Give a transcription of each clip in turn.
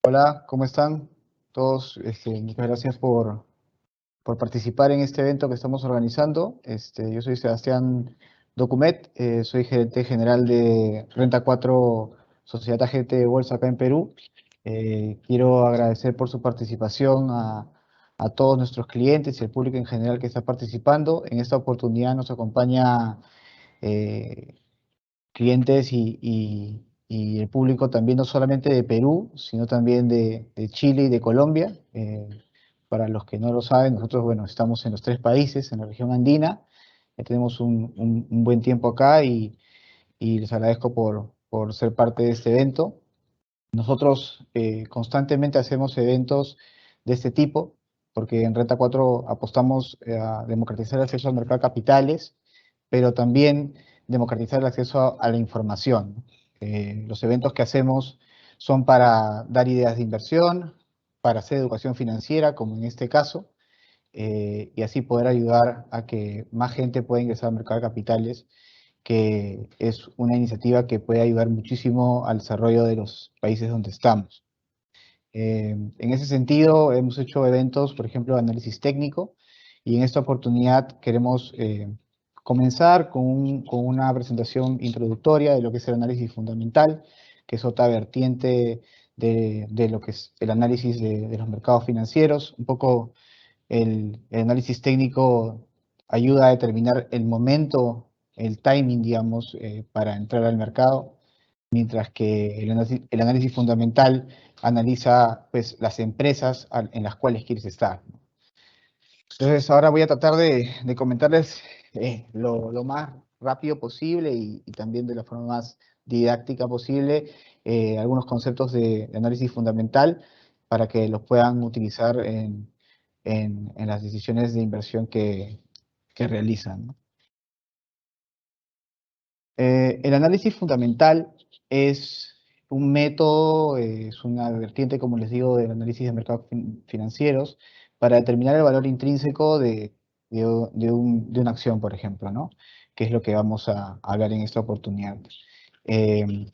Hola, ¿cómo están todos? Muchas gracias por participar en este evento que estamos organizando. Yo soy Sebastián Documet, soy gerente general de Renta 4 Sociedad Agente de Bolsa acá en Perú. Quiero agradecer por su participación a todos nuestros clientes y al público en general que está participando. En esta oportunidad nos acompaña eh, clientes y el público también no solamente de Perú, sino también de Chile y de Colombia. Para los que no lo saben, nosotros, bueno, estamos en los tres países, en la región andina. Tenemos un buen tiempo acá y les agradezco por ser parte de este evento. Nosotros constantemente hacemos eventos de este tipo, porque en Renta 4 apostamos a democratizar el acceso al mercado de capitales, pero también democratizar el acceso a la información, ¿no? Los eventos que hacemos son para dar ideas de inversión, para hacer educación financiera, como en este caso, y así poder ayudar a que más gente pueda ingresar al mercado de capitales, que es una iniciativa que puede ayudar muchísimo al desarrollo de los países donde estamos. En ese sentido, hemos hecho eventos, por ejemplo, de análisis técnico, y en esta oportunidad queremos comenzar con una presentación introductoria de lo que es el análisis fundamental, que es otra vertiente de lo que es el análisis de los mercados financieros. Un poco el análisis técnico ayuda a determinar el momento, el timing, digamos, para entrar al mercado, mientras que el análisis fundamental analiza pues, las empresas en las cuales quieres estar, ¿no? Entonces, ahora voy a tratar de comentarles lo más rápido posible y también de la forma más didáctica posible algunos conceptos de análisis fundamental para que los puedan utilizar en las decisiones de inversión que realizan, ¿no? El análisis fundamental es un método, es una vertiente, como les digo, del análisis de mercados financieros para determinar el valor intrínseco de una acción, por ejemplo, ¿no? Que es lo que vamos a hablar en esta oportunidad. Eh,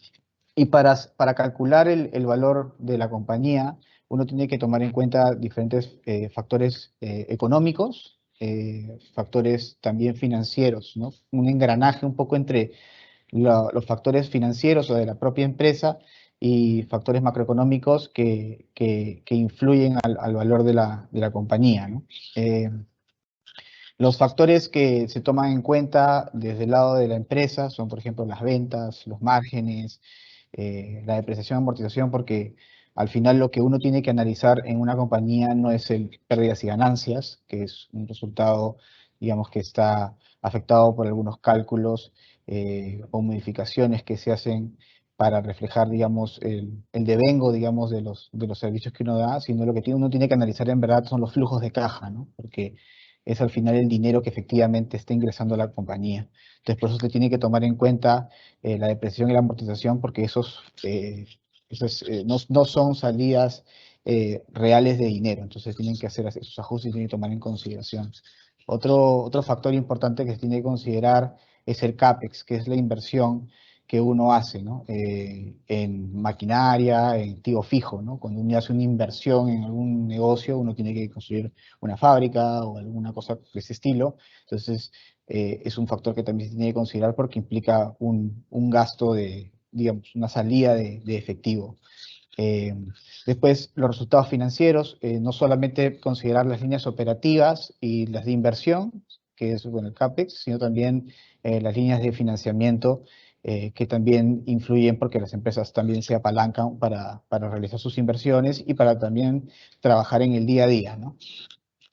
y para calcular el valor de la compañía, uno tiene que tomar en cuenta diferentes factores económicos, factores también financieros, ¿no? Un engranaje un poco entre los factores financieros o de la propia empresa y factores macroeconómicos que influyen al valor de la compañía, ¿no? Los factores que se toman en cuenta desde el lado de la empresa son, por ejemplo, las ventas, los márgenes, la depreciación, amortización, porque al final lo que uno tiene que analizar en una compañía no es el pérdidas y ganancias, que es un resultado, digamos, que está afectado por algunos cálculos o modificaciones que se hacen para reflejar, digamos, el devengo, digamos, de los servicios que uno da, sino lo que uno tiene que analizar en verdad son los flujos de caja, ¿no? Porque es al final el dinero que efectivamente está ingresando a la compañía. Entonces, por eso se tiene que tomar en cuenta la depreciación y la amortización, porque no son salidas reales de dinero. Entonces, tienen que hacer esos ajustes y tienen que tomar en consideración. Otro factor importante que se tiene que considerar es el CAPEX, que es la inversión que uno hace, ¿no? En maquinaria, en activo fijo, ¿no? Cuando uno hace una inversión en algún negocio, uno tiene que construir una fábrica o alguna cosa de ese estilo. Entonces, es un factor que también se tiene que considerar porque implica un gasto de, digamos, una salida de efectivo. Eh, Después, los resultados financieros, no solamente considerar las líneas operativas y las de inversión, que es bueno, el CAPEX, sino también las líneas de financiamiento que también influyen porque las empresas también se apalancan para realizar sus inversiones y para también trabajar en el día a día, ¿no?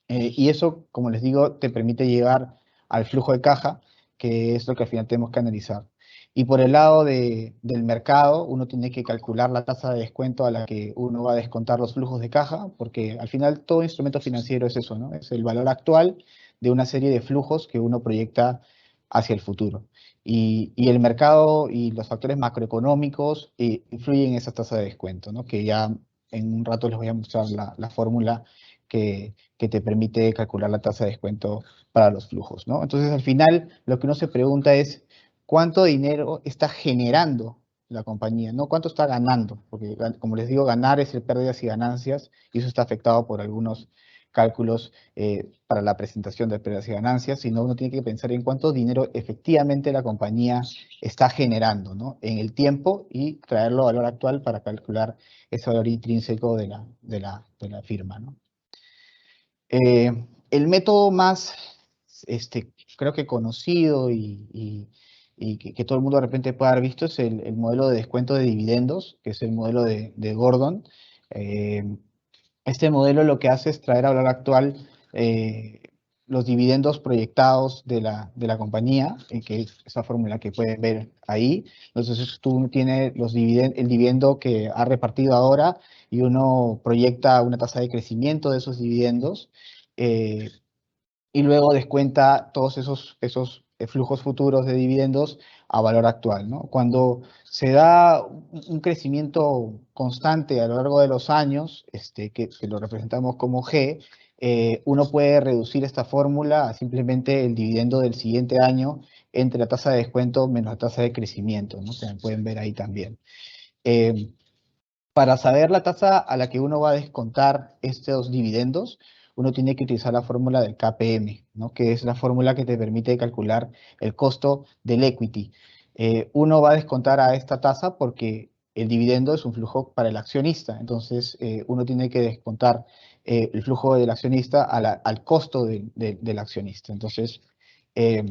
Y eso, como les digo, te permite llegar al flujo de caja, que es lo que al final tenemos que analizar. Y por el lado del mercado, uno tiene que calcular la tasa de descuento a la que uno va a descontar los flujos de caja, porque al final todo instrumento financiero es eso, ¿no? Es el valor actual de una serie de flujos que uno proyecta hacia el futuro. Y el mercado y los factores macroeconómicos influyen en esa tasa de descuento, ¿no? Que ya en un rato les voy a mostrar la fórmula que te permite calcular la tasa de descuento para los flujos, ¿no? Entonces, al final, lo que uno se pregunta es, ¿cuánto dinero está generando la compañía, no cuánto está ganando, porque como les digo, ganar es el pérdidas y ganancias, y eso está afectado por algunos cálculos para la presentación de pérdidas y ganancias, sino uno tiene que pensar en cuánto dinero efectivamente la compañía está generando, ¿no? En el tiempo y traerlo a valor actual para calcular ese valor intrínseco de la firma, ¿no? El método más, creo que conocido y que todo el mundo de repente puede haber visto es el modelo de descuento de dividendos, que es el modelo de Gordon. Eh, este modelo lo que hace es traer a valor actual los dividendos proyectados de la compañía, que es esa fórmula que pueden ver ahí. Entonces tú tienes el dividendo que ha repartido ahora y uno proyecta una tasa de crecimiento de esos dividendos eh, y luego descuenta todos esos flujos futuros de dividendos a valor actual, ¿no? Cuando se da un crecimiento constante a lo largo de los años, que lo representamos como G, uno puede reducir esta fórmula a simplemente el dividendo del siguiente año entre la tasa de descuento menos la tasa de crecimiento, ¿no? Se pueden ver ahí también. Eh, para saber la tasa a la que uno va a descontar estos dividendos, uno tiene que utilizar la fórmula del KPM, ¿no? Que es la fórmula que te permite calcular el costo del equity. Uno va a descontar a esta tasa porque el dividendo es un flujo para el accionista, entonces uno tiene que descontar el flujo del accionista al costo del accionista. Entonces, eh,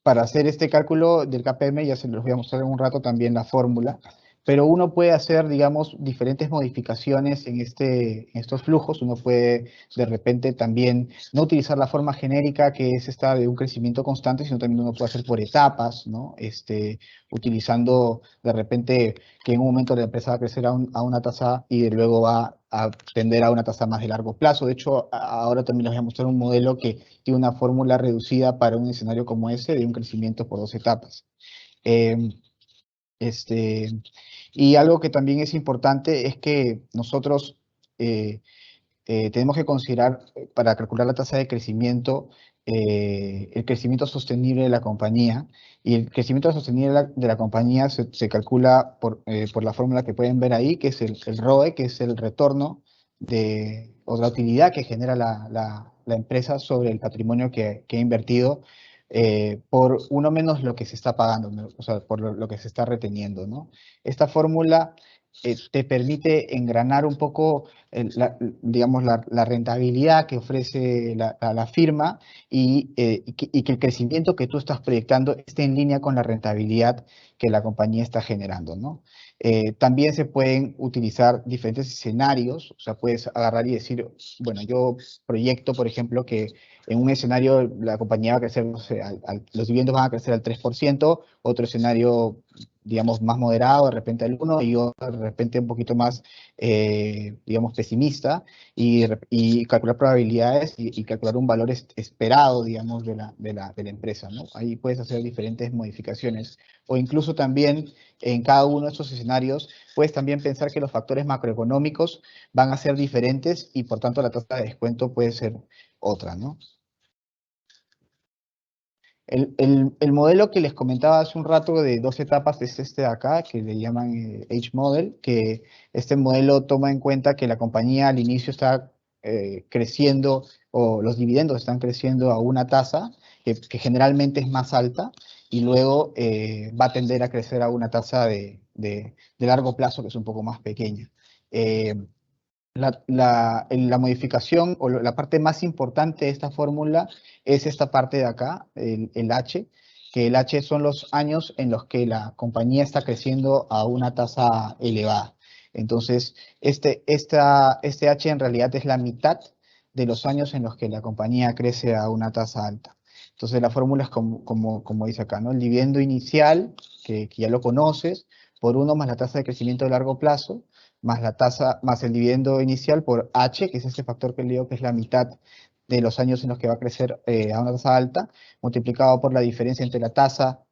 para hacer este cálculo del KPM, ya se los voy a mostrar en un rato también la fórmula, pero uno puede hacer, digamos, diferentes modificaciones en estos flujos. Uno puede, de repente, también no utilizar la forma genérica que es esta de un crecimiento constante, sino también uno puede hacer por etapas, ¿no? Utilizando, de repente, que en un momento la empresa va a crecer a una tasa y luego va a tender a una tasa más de largo plazo. De hecho, ahora también les voy a mostrar un modelo que tiene una fórmula reducida para un escenario como ese de un crecimiento por dos etapas. Eh, este, y algo que también es importante es que nosotros eh, tenemos que considerar para calcular la tasa de crecimiento el crecimiento sostenible de la compañía. Y el crecimiento sostenible de la compañía se calcula por la fórmula que pueden ver ahí, que es el ROE, que es el retorno o la utilidad que genera la empresa sobre el patrimonio que ha invertido por uno menos lo que se está pagando, ¿no? O sea, por lo que se está reteniendo, ¿no? Esta fórmula te permite engranar un poco digamos, la rentabilidad que ofrece la firma y que el crecimiento que tú estás proyectando esté en línea con la rentabilidad que la compañía está generando, ¿no? También se pueden utilizar diferentes escenarios, o sea, puedes agarrar y decir, bueno, yo proyecto, por ejemplo, que en un escenario la compañía va a crecer, no sé, los dividendos van a crecer al 3%, otro escenario, digamos, más moderado, de repente al 1%, y otro de repente un poquito más digamos, pesimista y calcular probabilidades y calcular un valor esperado, digamos, de la empresa, ¿no? Ahí puedes hacer diferentes modificaciones o incluso también en cada uno de estos escenarios puedes también pensar que los factores macroeconómicos van a ser diferentes y por tanto la tasa de descuento puede ser otra, ¿no? El modelo que les comentaba hace un rato de dos etapas es este de acá, que le llaman Age Model, que este modelo toma en cuenta que la compañía al inicio está creciendo o los dividendos están creciendo a una tasa que generalmente es más alta y luego va a tender a crecer a una tasa de largo plazo que es un poco más pequeña. Eh, la modificación o la parte más importante de esta fórmula es esta parte de acá, el H, que el H son los años en los que la compañía está creciendo a una tasa elevada. Entonces, este H en realidad es la mitad de los años en los que la compañía crece a una tasa alta. Entonces, la fórmula es como dice acá, ¿no? El dividendo inicial, que ya lo conoces, por uno más la tasa de crecimiento de largo plazo, más la tasa, más el dividendo inicial por H, que es este factor que le digo que es la mitad de los años en los que va a crecer a una tasa alta, multiplicado por la diferencia entre la tasa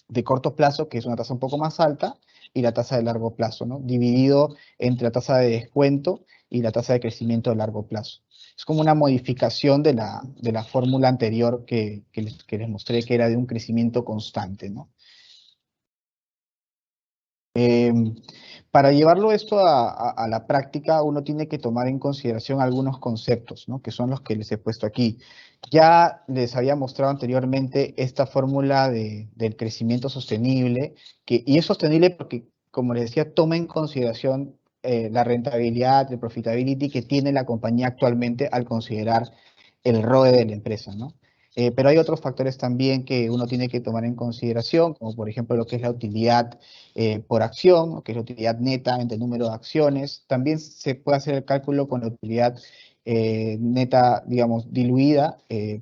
de corto plazo, que es una tasa un poco más alta, y la tasa de largo plazo, ¿no? Dividido entre la tasa de descuento y la tasa de crecimiento de largo plazo. Es como una modificación de la fórmula anterior que les mostré, que era de un crecimiento constante, ¿no? Em, para llevarlo esto a la práctica, uno tiene que tomar en consideración algunos conceptos, ¿no? Que son los que les he puesto aquí. Ya les había mostrado anteriormente esta fórmula del crecimiento sostenible, y es sostenible porque, como les decía, toma en consideración la rentabilidad, el profitability que tiene la compañía actualmente al considerar el ROE de la empresa, ¿no? Pero hay otros factores también que uno tiene que tomar en consideración, como por ejemplo lo que es la utilidad por acción, o que es la utilidad neta entre el número de acciones. También se puede hacer el cálculo con la utilidad neta, digamos, diluida,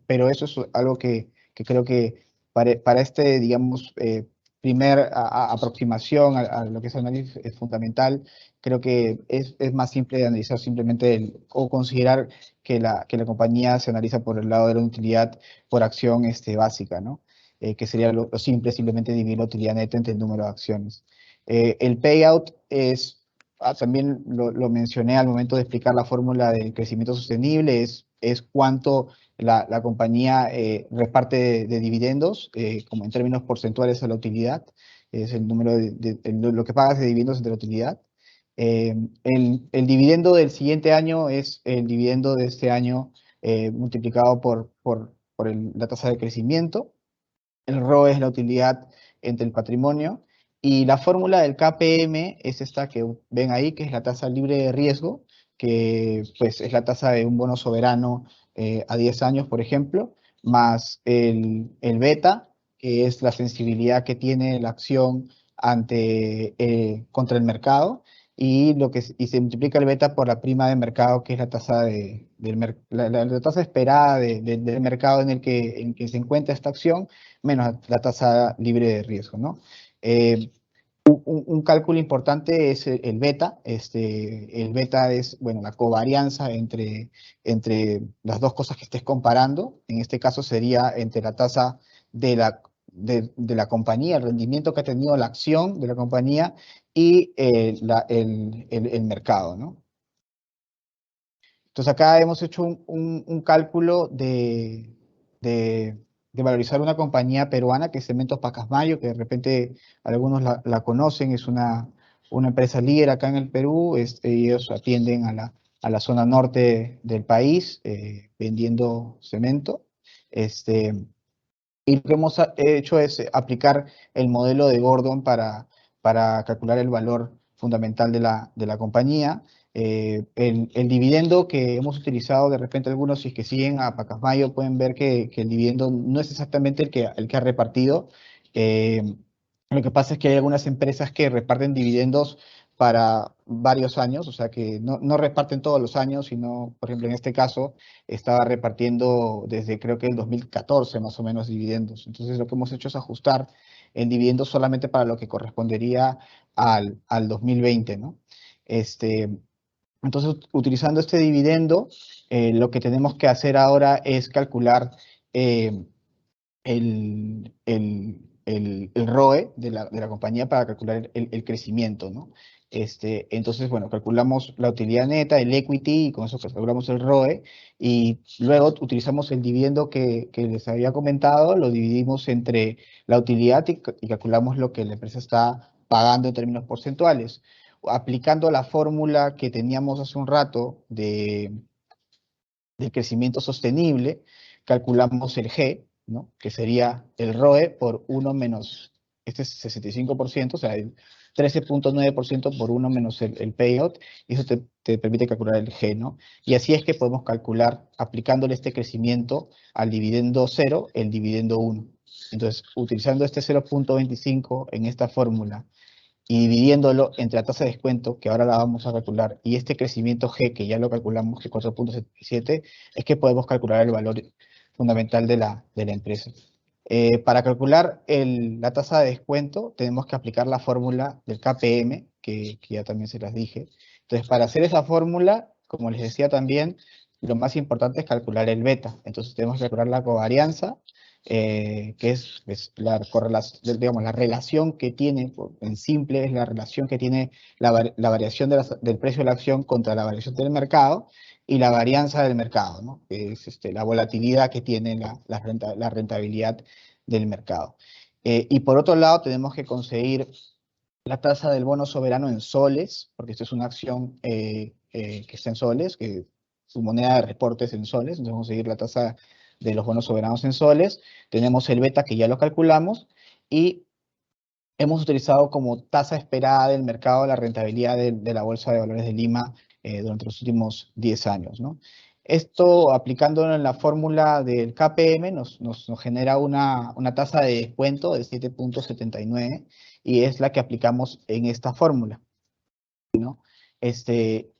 pero eso es algo que creo que para este, digamos, primer aproximación a lo que es análisis fundamental, creo que es más simple de analizar simplemente o considerar que la compañía se analiza por el lado de la utilidad por acción básica, ¿no? Que sería lo simple, simplemente dividir la utilidad neta entre el número de acciones. El payout es, también lo mencioné al momento de explicar la fórmula del crecimiento sostenible, es cuánto la compañía reparte de dividendos, como en términos porcentuales a la utilidad, es el número lo que pagas de dividendos entre la utilidad. El dividendo del siguiente año es el dividendo de este año multiplicado por la tasa de crecimiento. El ROE es la utilidad entre el patrimonio. Y la fórmula del KPM es esta que ven ahí, que es la tasa libre de riesgo, que pues es la tasa de un bono soberano a 10 años, por ejemplo, más el beta, que es la sensibilidad que tiene la acción contra el mercado, y se multiplica el beta por la prima de mercado, que es la tasa, la tasa esperada del mercado en el que se encuentra esta acción, menos la tasa libre de riesgo, ¿no? Eh, un cálculo importante es el beta. El beta es, bueno, la covarianza entre las dos cosas que estés comparando. En este caso sería entre la tasa de la compañía, el rendimiento que ha tenido la acción de la compañía y el mercado, ¿no? Entonces acá hemos hecho un cálculo de valorizar una compañía peruana que es Cementos Pacasmayo, que de repente algunos la conocen, es una empresa líder acá en el Perú. Ellos atienden a la zona norte del país vendiendo cemento. Este, y lo que hemos hecho es aplicar el modelo de Gordon para calcular el valor fundamental de la compañía. El dividendo que hemos utilizado, de repente algunos, si es que siguen a Pacasmayo, pueden ver que el dividendo no es exactamente el que ha repartido. Eh, lo que pasa es que hay algunas empresas que reparten dividendos para varios años, o sea que no reparten todos los años, sino, por ejemplo, en este caso, estaba repartiendo desde creo que el 2014 más o menos dividendos. Entonces lo que hemos hecho es ajustar el dividendo solamente para lo que correspondería al 2020, ¿no? Este, entonces, utilizando este dividendo, lo que tenemos que hacer ahora es calcular eh, el ROE de la compañía para calcular el crecimiento, ¿no? Entonces, bueno, calculamos la utilidad neta, el equity, y con eso calculamos el ROE, y luego utilizamos el dividendo que les había comentado, lo dividimos entre la utilidad y calculamos lo que la empresa está pagando en términos porcentuales. Aplicando la fórmula que teníamos hace un rato del crecimiento sostenible, calculamos el G, ¿no? Que sería el ROE por 1 menos, este es 65%, o sea, el 13,9% por 1 menos el payout, y eso te permite calcular el G, ¿no? Y así es que podemos calcular, aplicándole este crecimiento al dividendo 0, el dividendo 1. Entonces, utilizando este 0,25 en esta fórmula y dividiéndolo entre la tasa de descuento, que ahora la vamos a calcular, y este crecimiento G, que ya lo calculamos, que es 4,77, es que podemos calcular el valor fundamental de la empresa. Para calcular la tasa de descuento, tenemos que aplicar la fórmula del KPM, que ya también se las dije. Entonces, para hacer esa fórmula, como les decía también, lo más importante es calcular el beta. Entonces, tenemos que calcular la covarianza, que es la correlación, digamos, la relación que tiene, en simple, es la relación que tiene la variación del precio de la acción contra la variación del mercado y la varianza del mercado, ¿no? Que es la volatilidad que tiene la rentabilidad del mercado. Y por otro lado, tenemos que conseguir la tasa del bono soberano en soles, porque esta es una acción que está en soles, que su moneda de reporte es en soles, entonces vamos a seguir la tasa de los bonos soberanos en soles. Tenemos el beta que ya lo calculamos y hemos utilizado como tasa esperada del mercado la rentabilidad de la Bolsa de Valores de Lima durante los últimos 10 años, ¿no? Esto, aplicándolo en la fórmula del KPM, nos genera una tasa de descuento de 7,79 y es la que aplicamos en esta fórmula, ¿no?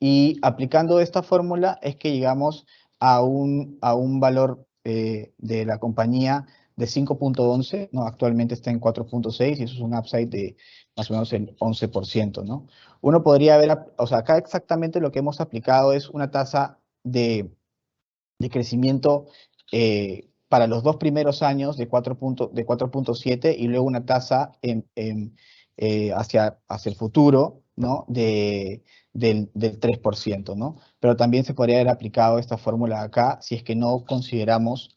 Y aplicando esta fórmula es que llegamos a un valor de la compañía de 5,11, ¿no? Actualmente está en 4,6 y eso es un upside de más o menos el 11%, ¿no? Uno podría ver, o sea, acá exactamente lo que hemos aplicado es una tasa de crecimiento para los 2 primeros años de 4,7 y luego una tasa hacia el futuro, ¿no? Del 3%, ¿no? Pero también se podría haber aplicado esta fórmula acá si es que no consideramos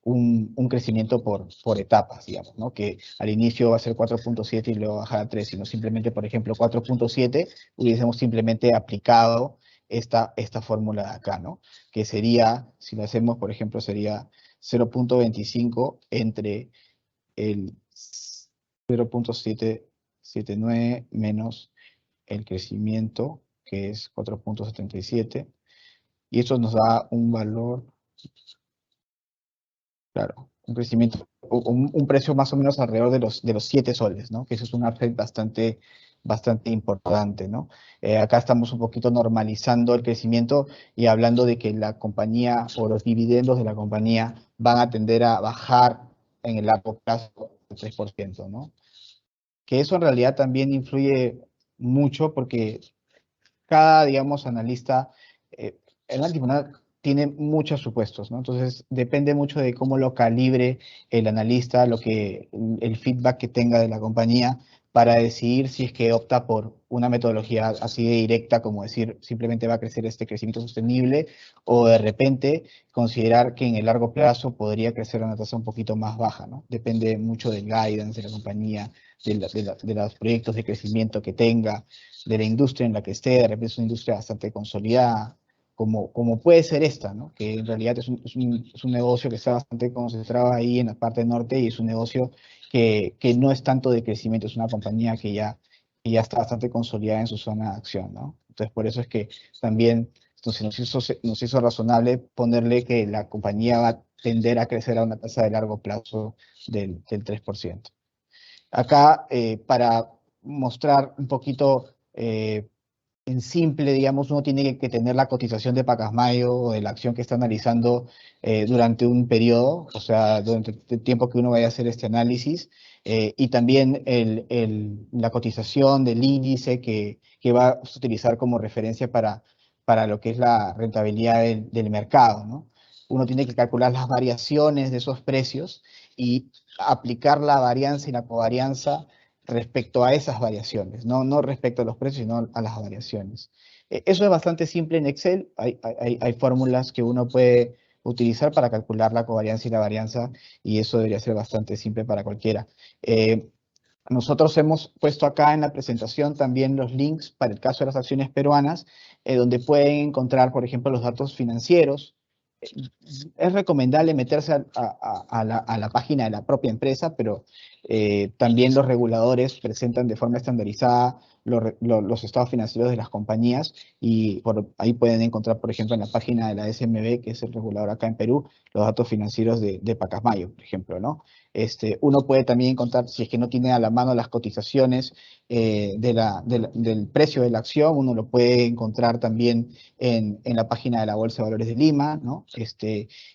un crecimiento por etapas, digamos, ¿no? Que al inicio va a ser 4,7 y luego bajar a 3, sino simplemente, por ejemplo, 4,7 hubiésemos simplemente aplicado esta fórmula de acá, ¿no? Que sería, si lo hacemos, por ejemplo, sería 0,25 entre el 0,779 menos el crecimiento, que es 4,77, y eso nos da un valor, claro, un crecimiento, un precio más o menos alrededor de los 7 soles, ¿no? Que eso es un upside bastante importante, ¿no? Acá estamos un poquito normalizando el crecimiento y hablando de que la compañía o los dividendos de la compañía van a tender a bajar en el largo plazo del 3%, ¿no? Que eso en realidad también influye mucho porque cada, digamos, analista, el análisis fundamental tiene muchos supuestos, ¿no? Entonces, depende mucho de cómo lo calibre el analista, el feedback que tenga de la compañía para decidir si es que opta por una metodología así de directa, como decir, simplemente va a crecer este crecimiento sostenible, o de repente considerar que en el largo plazo podría crecer a una tasa un poquito más baja, ¿no? Depende mucho del guidance de la compañía, de los proyectos de crecimiento que tenga, de la industria en la que esté, de repente es una industria bastante consolidada, como puede ser esta, ¿no? Que en realidad es un negocio que está bastante concentrado ahí en la parte norte y es un negocio que no es tanto de crecimiento, es una compañía que ya está bastante consolidada en su zona de acción, ¿no? Entonces, por eso es que también entonces, nos hizo razonable ponerle que la compañía va a tender a crecer a una tasa de largo plazo del 3%. Acá, para mostrar un poquito en simple, digamos, uno tiene que tener la cotización de Pacasmayo o de la acción que está analizando durante un periodo, o sea, durante el tiempo que uno vaya a hacer este análisis, y también la cotización del índice que va a utilizar como referencia para lo que es la rentabilidad del mercado, ¿no? Uno tiene que calcular las variaciones de esos precios y aplicar la varianza y la covarianza respecto a esas variaciones, no respecto a los precios, sino a las variaciones. Eso es bastante simple en Excel, hay fórmulas que uno puede utilizar para calcular la covarianza y la varianza, y eso debería ser bastante simple para cualquiera. Nosotros hemos puesto acá en la presentación también los links para el caso de las acciones peruanas, donde pueden encontrar, por ejemplo, los datos financieros. Es recomendable meterse a la página de la propia empresa, pero también los reguladores presentan de forma estandarizada los estados financieros de las compañías y por ahí pueden encontrar, por ejemplo, en la página de la SMB, que es el regulador acá en Perú, los datos financieros de Pacasmayo, por ejemplo, ¿no? Uno puede también encontrar, si es que no tiene a la mano las cotizaciones del precio de la acción, uno lo puede encontrar también en la página de la Bolsa de Valores de Lima, ¿no?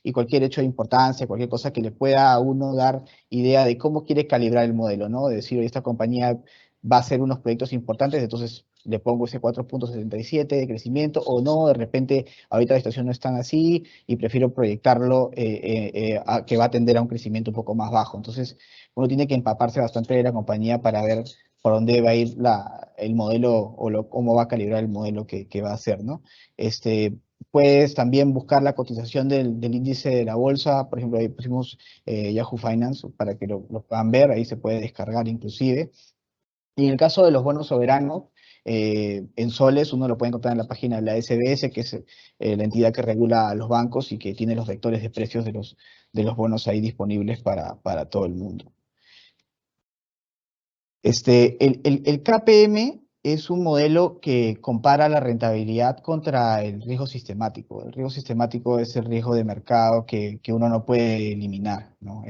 Y cualquier hecho de importancia, cualquier cosa que le pueda a uno dar idea de cómo quiere calibrar el modelo, ¿no? De decir, oye, esta compañía va a hacer unos proyectos importantes, entonces le pongo ese 4,77 de crecimiento, o no, de repente ahorita la situación no es tan así y prefiero proyectarlo que va a tender a un crecimiento un poco más bajo. Entonces, uno tiene que empaparse bastante de la compañía para ver por dónde va a ir el modelo o cómo va a calibrar el modelo que va a hacer, ¿no? Puedes también buscar la cotización del índice de la bolsa, por ejemplo, ahí pusimos Yahoo Finance para que lo puedan ver, ahí se puede descargar inclusive. Y en el caso de los bonos soberanos, en soles, uno lo puede encontrar en la página de la SBS, que es la entidad que regula a los bancos y que tiene los vectores de precios de los bonos ahí disponibles para todo el mundo. El KPM es un modelo que compara la rentabilidad contra el riesgo sistemático. El riesgo sistemático es el riesgo de mercado que uno no puede eliminar, ¿no?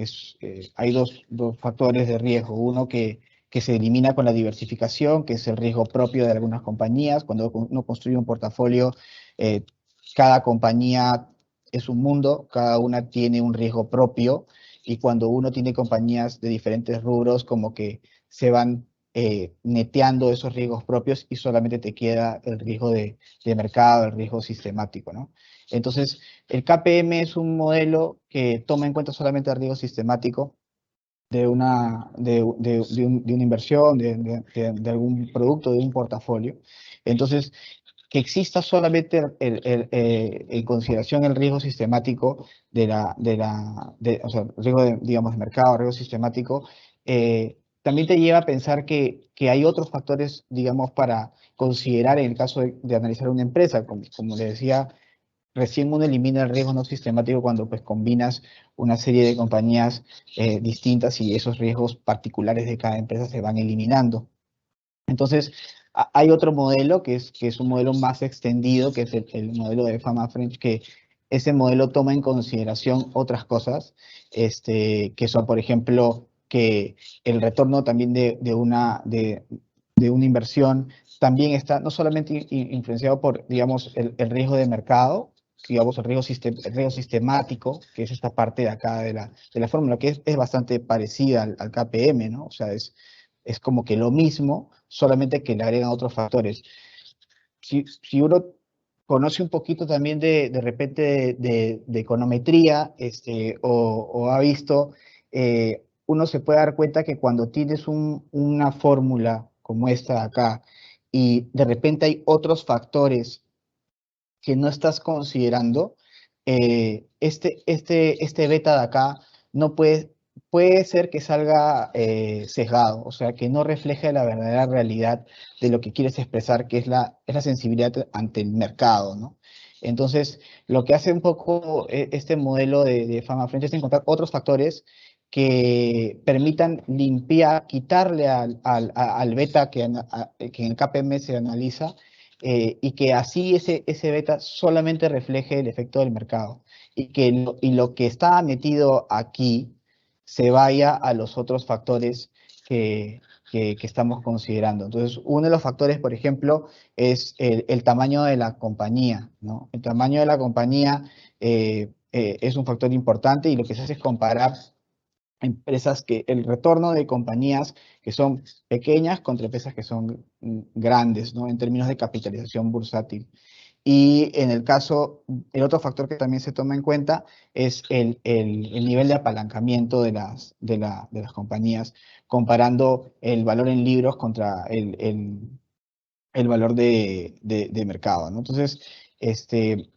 Hay dos factores de riesgo. Uno que se elimina con la diversificación, que es el riesgo propio de algunas compañías. Cuando uno construye un portafolio, eh, cada compañía es un mundo, cada una tiene un riesgo propio, y cuando uno tiene compañías de diferentes rubros, como que se van neteando esos riesgos propios y solamente te queda el riesgo de mercado, el riesgo sistemático, ¿no? Entonces, el KPM es un modelo que toma en cuenta solamente el riesgo sistemático de una inversión, de algún producto, de un portafolio. Entonces, que exista solamente en consideración el riesgo sistemático o sea, riesgo digamos, de mercado, riesgo sistemático, también te lleva a pensar que hay otros factores, digamos, para considerar en el caso de analizar una empresa. Como le decía, recién uno elimina el riesgo no sistemático cuando pues combinas una serie de compañías distintas y esos riesgos particulares de cada empresa se van eliminando. Entonces, hay otro modelo que es un modelo más extendido, que es el modelo de Fama French, que ese modelo toma en consideración otras cosas, que son, por ejemplo, que el retorno también de una inversión también está no solamente influenciado por, digamos, el riesgo de mercado, digamos, el riesgo sistemático, que es esta parte de acá de la fórmula, que es bastante parecida al KPM, ¿no? O sea, es como que lo mismo, solamente que le agregan otros factores. Si uno conoce un poquito también de repente de econometría, o ha visto, uno se puede dar cuenta que cuando tienes una fórmula como esta de acá y de repente hay otros factores que no estás considerando, este beta de acá no puede ser que salga sesgado, o sea, que no refleje la verdadera realidad de lo que quieres expresar, que es la sensibilidad ante el mercado, ¿no? Entonces, lo que hace un poco este modelo de Fama Frente es encontrar otros factores que permitan limpiar, quitarle al beta que en el KPM se analiza, y que así ese beta solamente refleje el efecto del mercado y lo que está metido aquí se vaya a los otros factores que, que estamos considerando. Entonces, uno de los factores, por ejemplo, es el tamaño de la compañía, ¿no? El tamaño de la compañía es un factor importante y lo que se hace es comparar empresas el retorno de compañías que son pequeñas contra empresas que son grandes, ¿no? En términos de capitalización bursátil. Y en el otro factor que también se toma en cuenta es el nivel de apalancamiento de las compañías, comparando el valor en libros contra el valor de mercado, ¿no? Entonces, este,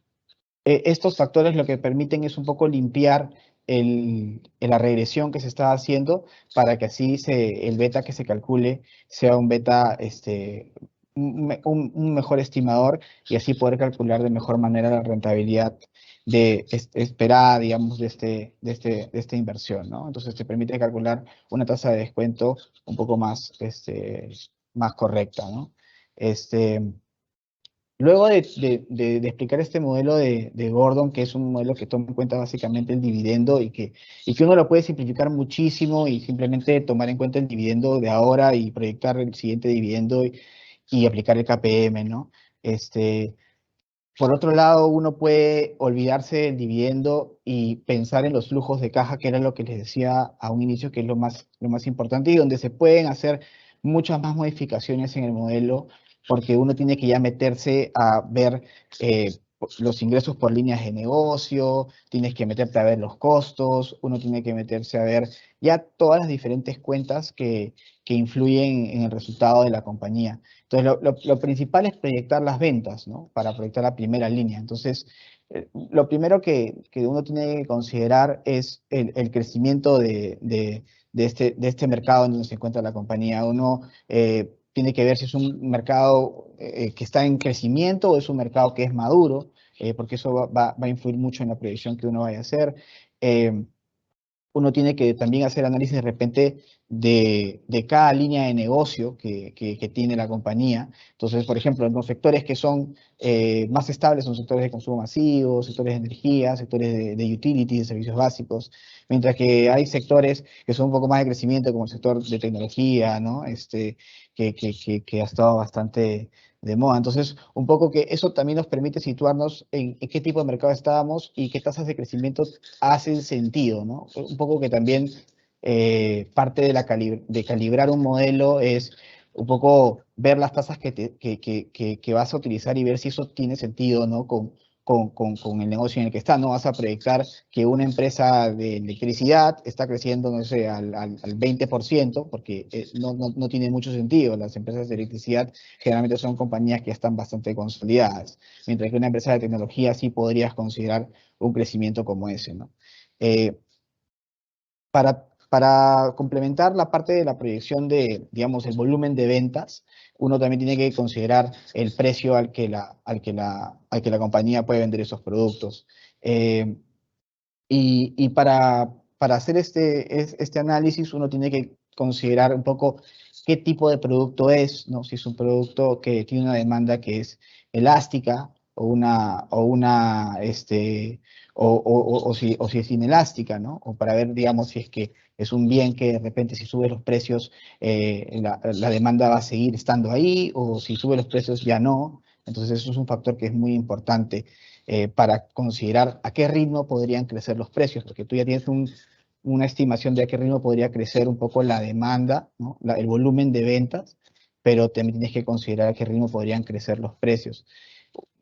estos factores lo que permiten es un poco limpiar la regresión que se está haciendo para que así el beta que se calcule sea un beta, un mejor estimador y así poder calcular de mejor manera la rentabilidad esperada, digamos, de esta inversión, ¿no? Entonces te permite calcular una tasa de descuento un poco más, más correcta, ¿no? Este, Luego de explicar este modelo de Gordon, que es un modelo que toma en cuenta básicamente el dividendo y que uno lo puede simplificar muchísimo y simplemente tomar en cuenta el dividendo de ahora y proyectar el siguiente dividendo y aplicar el KPM, ¿no? Este, por otro lado, uno puede olvidarse del dividendo y pensar en los flujos de caja, que era lo que les decía a un inicio, que es lo más importante y donde se pueden hacer muchas más modificaciones en el modelo, porque uno tiene que ya meterse a ver los ingresos por líneas de negocio, tienes que meterte a ver los costos, uno tiene que meterse a ver ya todas las diferentes cuentas que influyen en el resultado de la compañía. Entonces, lo principal es proyectar las ventas, ¿no? Para proyectar la primera línea. Entonces, Lo primero que uno tiene que considerar es el crecimiento de este mercado en donde se encuentra la compañía. Uno tiene que ver si es un mercado que está en crecimiento o es un mercado que es maduro, porque eso va a influir mucho en la proyección que uno vaya a hacer. Eh, Uno tiene que también hacer análisis de repente de cada línea de negocio que tiene la compañía. Entonces, por ejemplo, los sectores que son más estables son sectores de consumo masivo, sectores de energía, sectores de utilities, de servicios básicos, mientras que hay sectores que son un poco más de crecimiento, como el sector de tecnología, ¿no? Que ha estado bastante de moda. Entonces, un poco que eso también nos permite situarnos en qué tipo de mercado estábamos y qué tasas de crecimiento hacen sentido, ¿no? Un poco que también parte de, de calibrar un modelo es un poco ver las tasas que vas a utilizar y ver si eso tiene sentido, ¿no? Con el negocio en el que está. No vas a proyectar que una empresa de electricidad está creciendo, no sé, al 20%, porque no tiene mucho sentido. Las empresas de electricidad generalmente son compañías que están bastante consolidadas, mientras que una empresa de tecnología sí podrías considerar un crecimiento como ese, ¿no? Eh, para complementar la parte de la proyección de, digamos, el volumen de ventas, uno también tiene que considerar el precio al que la compañía puede vender esos productos. Eh, y para hacer este análisis, uno tiene que considerar un poco qué tipo de producto es, ¿no? Si es un producto que tiene una demanda que es elástica o si es inelástica, ¿no? O para ver, digamos, si es que es un bien que de repente si sube los precios, la demanda va a seguir estando ahí, o si sube los precios ya no. Entonces, eso es un factor que es muy importante para considerar a qué ritmo podrían crecer los precios, porque tú ya tienes una estimación de a qué ritmo podría crecer un poco la demanda, ¿no? El volumen de ventas, pero también tienes que considerar a qué ritmo podrían crecer los precios.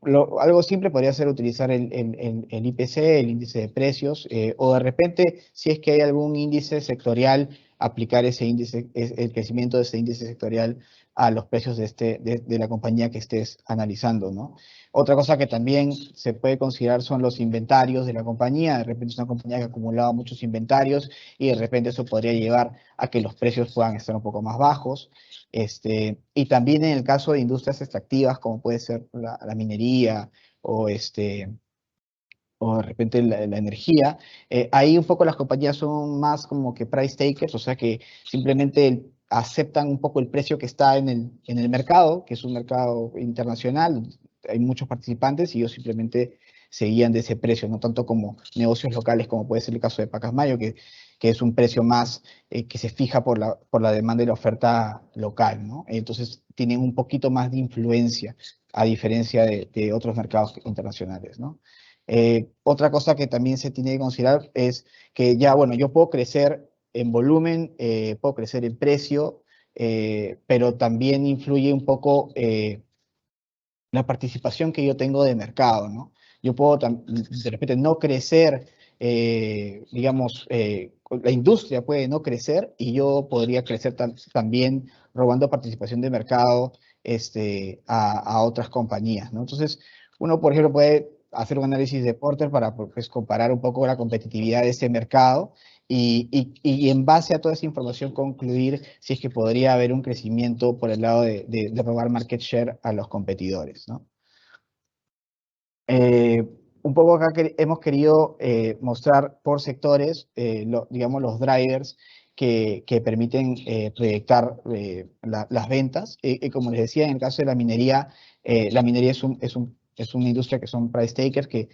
Algo simple podría ser utilizar el IPC, el índice de precios, o de repente, si es que hay algún índice sectorial, aplicar ese índice, el crecimiento de ese índice sectorial a los precios de la compañía que estés analizando, ¿no? Otra cosa que también se puede considerar son los inventarios de la compañía. De repente es una compañía que ha acumulado muchos inventarios y de repente eso podría llevar a que los precios puedan estar un poco más bajos. Y también en el caso de industrias extractivas, como puede ser la minería o, o de repente la energía, ahí un poco las compañías son más como que price takers, o sea que simplemente aceptan un poco el precio que está en el mercado, que es un mercado internacional, hay muchos participantes y ellos simplemente se guían de ese precio, no tanto como negocios locales, como puede ser el caso de Pacasmayo, que es un precio más que se fija por la demanda y la oferta local, ¿no? Entonces tienen un poquito más de influencia, a diferencia de otros mercados internacionales, ¿no? Otra cosa que también se tiene que considerar es que ya, bueno, yo puedo crecer en volumen, puedo crecer en precio, pero también influye un poco la participación que yo tengo de mercado, ¿no? Yo puedo de repente no crecer, digamos, la industria puede no crecer y yo podría crecer también robando participación de mercado a otras compañías, ¿no? Entonces, uno, por ejemplo, puede hacer un análisis de Porter para pues, comparar un poco la competitividad de ese mercado y en base a toda esa información concluir si es que podría haber un crecimiento por el lado de robar market share a los competidores, ¿no? Eh, un poco acá hemos querido mostrar por sectores, digamos, los drivers que permiten proyectar las ventas. Y como les decía, en el caso de la minería es una industria que son price takers, que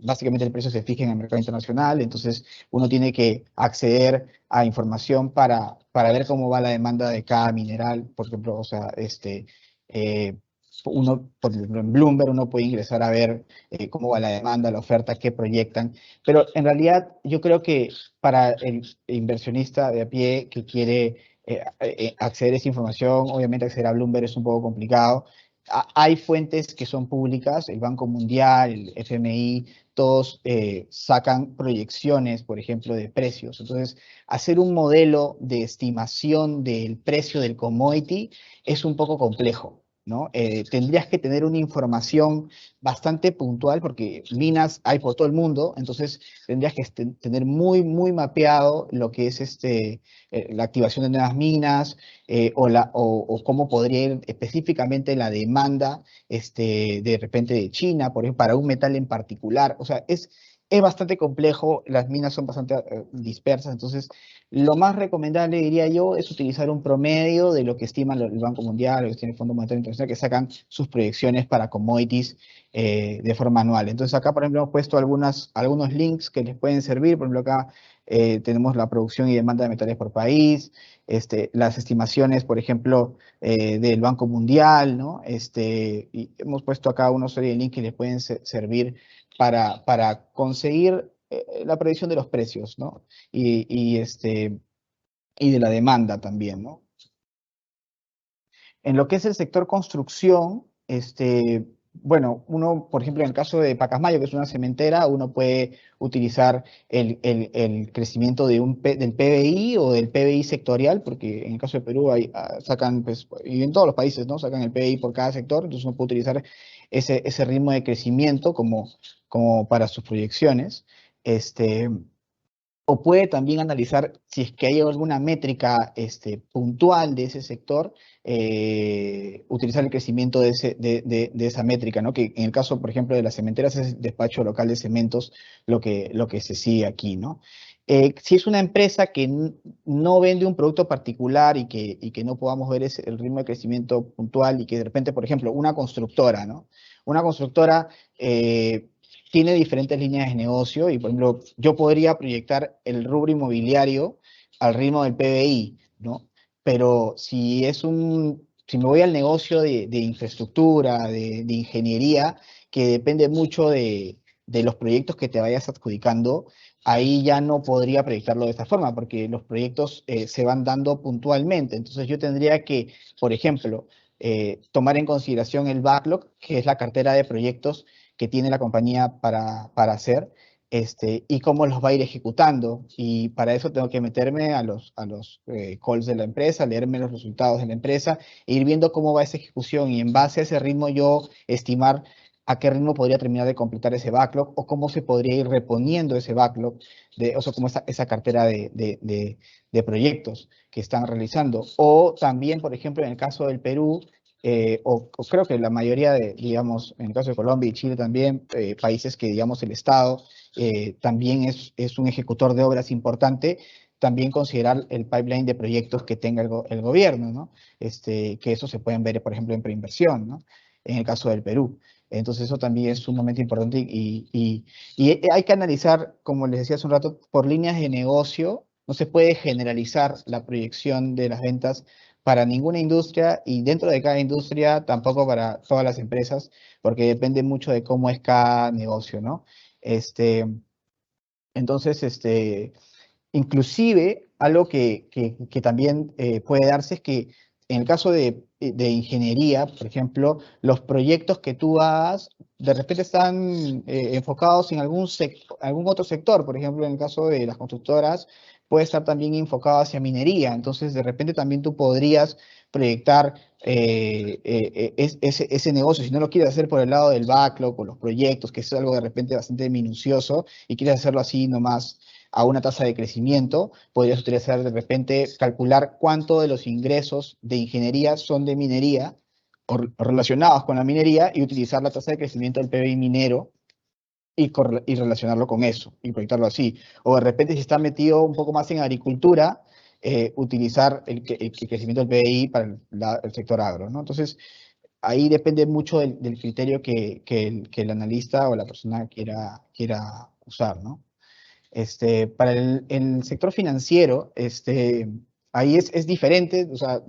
básicamente el precio se fija en el mercado internacional, entonces uno tiene que acceder a información para ver cómo va la demanda de cada mineral, por ejemplo, o sea, eh, uno, por ejemplo, en Bloomberg uno puede ingresar a ver cómo va la demanda, la oferta, qué proyectan, pero en realidad yo creo que para el inversionista de a pie que quiere acceder a esa información, obviamente acceder a Bloomberg es un poco complicado. Hay fuentes que son públicas, el Banco Mundial, el FMI, todos sacan proyecciones, por ejemplo, de precios. Entonces, hacer un modelo de estimación del precio del commodity es un poco complejo. ¿no? Tendrías que tener una información bastante puntual porque minas hay por todo el mundo, entonces tendrías que tener muy mapeado lo que es la activación de nuevas minas o cómo podría ir específicamente la demanda de repente de China, por ejemplo, para un metal en particular. O sea, es bastante complejo, las minas son bastante dispersas, entonces lo más recomendable, diría yo, es utilizar un promedio de lo que estima el Banco Mundial, lo que estima el Fondo Monetario Internacional, que sacan sus proyecciones para commodities de forma anual. Entonces acá, por ejemplo, hemos puesto algunos links que les pueden servir. Por ejemplo, acá tenemos la producción y demanda de metales por país, las estimaciones, por ejemplo, del Banco Mundial, ¿no? Y hemos puesto acá una serie de links que les pueden servir para conseguir la predicción de los precios, ¿no? Y de la demanda también, ¿no? En lo que es el sector construcción, bueno, uno, por ejemplo, en el caso de Pacasmayo, que es una cementera, uno puede utilizar el crecimiento del PBI o del PBI sectorial, porque en el caso de Perú sacan, pues, y en todos los países, ¿no? Sacan el PBI por cada sector, entonces uno puede utilizar ese ritmo de crecimiento como para sus proyecciones. Este, o puede también analizar si es que hay alguna métrica puntual de ese sector, utilizar el crecimiento de esa métrica, ¿no? Que en el caso, por ejemplo, de las cementeras es el despacho local de cementos lo que se sigue aquí, ¿no? Si es una empresa que no vende un producto particular y que no podamos ver el ritmo de crecimiento puntual y que de repente, por ejemplo, una constructora, ¿no? Una constructora tiene diferentes líneas de negocio y, por ejemplo, yo podría proyectar el rubro inmobiliario al ritmo del PBI, ¿no? Pero si me voy al negocio de infraestructura, de ingeniería, que depende mucho de los proyectos que te vayas adjudicando, ahí ya no podría proyectarlo de esta forma, porque los proyectos se van dando puntualmente. Entonces yo tendría que, por ejemplo, tomar en consideración el backlog, que es la cartera de proyectos que tiene la compañía para hacer, y cómo los va a ir ejecutando. Y para eso tengo que meterme a los calls de la empresa, leerme los resultados de la empresa, e ir viendo cómo va esa ejecución y en base a ese ritmo yo estimar a qué ritmo podría terminar de completar ese backlog o cómo se podría ir reponiendo ese backlog, o sea, como esa cartera de proyectos que están realizando. O también, por ejemplo, en el caso del Perú, o creo que la mayoría digamos, en el caso de Colombia y Chile también, países que, digamos, el Estado también es un ejecutor de obras importante, también considerar el pipeline de proyectos que tenga el gobierno, ¿no? Que eso se pueden ver, por ejemplo, en preinversión, ¿no? En el caso del Perú. Entonces eso también es sumamente importante y hay que analizar, como les decía hace un rato, por líneas de negocio. No se puede generalizar la proyección de las ventas para ninguna industria y dentro de cada industria tampoco para todas las empresas, porque depende mucho de cómo es cada negocio, ¿no? Este, entonces, inclusive, algo que también puede darse es que en el caso de ingeniería, por ejemplo, los proyectos que tú hagas de repente están enfocados en algún otro sector. Por ejemplo, en el caso de las constructoras, puede estar también enfocado hacia minería. Entonces, de repente también tú podrías proyectar ese negocio. Si no lo quieres hacer por el lado del backlog o los proyectos, que es algo de repente bastante minucioso, y quieres hacerlo así nomás a una tasa de crecimiento, podrías utilizar de repente, calcular cuánto de los ingresos de ingeniería son de minería o relacionados con la minería y utilizar la tasa de crecimiento del PBI minero y relacionarlo con eso y proyectarlo así. O de repente si está metido un poco más en agricultura, utilizar el crecimiento del PBI para el sector agro, ¿no? Entonces, ahí depende mucho del criterio que el analista o la persona quiera usar, ¿no? Para el sector financiero, ahí es diferente, o sea,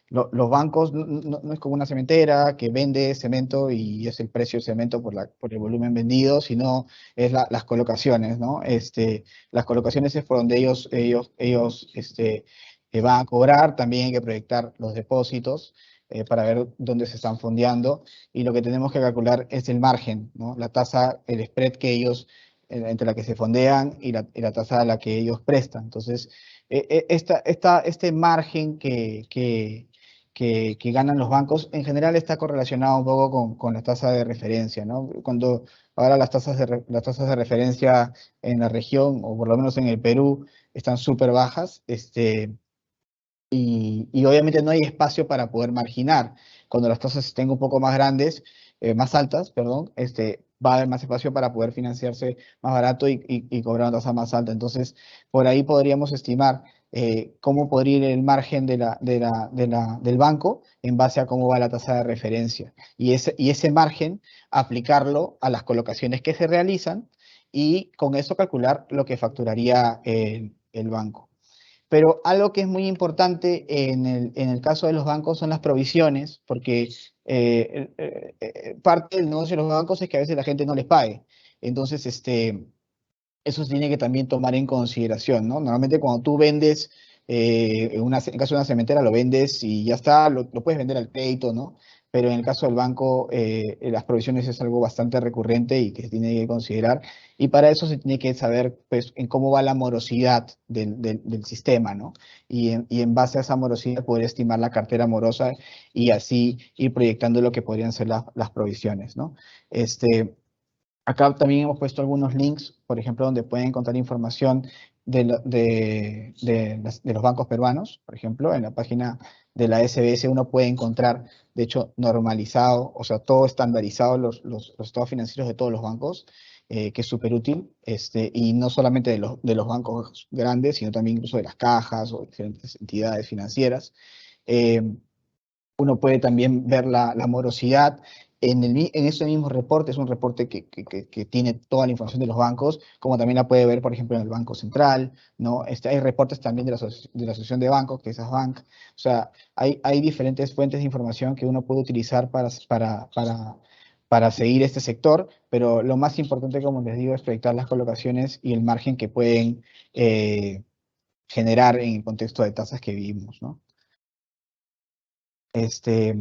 los bancos no es como una cementera que vende cemento y es el precio del cemento por el volumen vendido, sino es las colocaciones, ¿no? Las colocaciones es por donde ellos van a cobrar, también hay que proyectar los depósitos para ver dónde se están fondeando y lo que tenemos que calcular es el margen, ¿no? La tasa, el spread que ellos entre la que se fondean y la tasa a la que ellos prestan. Entonces, este margen que ganan los bancos, en general está correlacionado un poco con la tasa de referencia, ¿no? Cuando ahora las tasas de referencia en la región, o por lo menos en el Perú, están súper bajas, y obviamente no hay espacio para poder marginar. Cuando las tasas estén un poco más grandes, más altas, perdón, va a haber más espacio para poder financiarse más barato y cobrar una tasa más alta. Entonces, por ahí podríamos estimar cómo podría ir el margen del banco en base a cómo va la tasa de referencia. Y ese margen, aplicarlo a las colocaciones que se realizan y con eso calcular lo que facturaría el banco. Pero algo que es muy importante en el caso de los bancos son las provisiones, porque parte del negocio de los bancos es que a veces la gente no les pague. Entonces, eso se tiene que también tomar en consideración, ¿no? Normalmente cuando tú vendes, en el caso de una cementera lo vendes y ya está, lo puedes vender al crédito, ¿no? Pero en el caso del banco, las provisiones es algo bastante recurrente y que se tiene que considerar. Y para eso se tiene que saber, pues, en cómo va la morosidad del sistema, ¿no? Y en base a esa morosidad poder estimar la cartera morosa y así ir proyectando lo que podrían ser las provisiones, ¿no? Acá también hemos puesto algunos links, por ejemplo, donde pueden encontrar información de los bancos peruanos. Por ejemplo, en la página de la SBS uno puede encontrar, de hecho, normalizado, o sea, todo estandarizado, los estados financieros de todos los bancos, que es súper útil, y no solamente de los bancos grandes, sino también incluso de las cajas o diferentes entidades financieras. Eh, Uno puede también ver la morosidad en ese mismo reporte. Es un reporte que tiene toda la información de los bancos, como también la puede ver, por ejemplo, en el Banco Central, ¿no? Hay reportes también de la Asociación de Bancos, que es ASBank. O sea, hay diferentes fuentes de información que uno puede utilizar para seguir este sector, pero lo más importante, como les digo, es proyectar las colocaciones y el margen que pueden generar en el contexto de tasas que vivimos, ¿no? Este,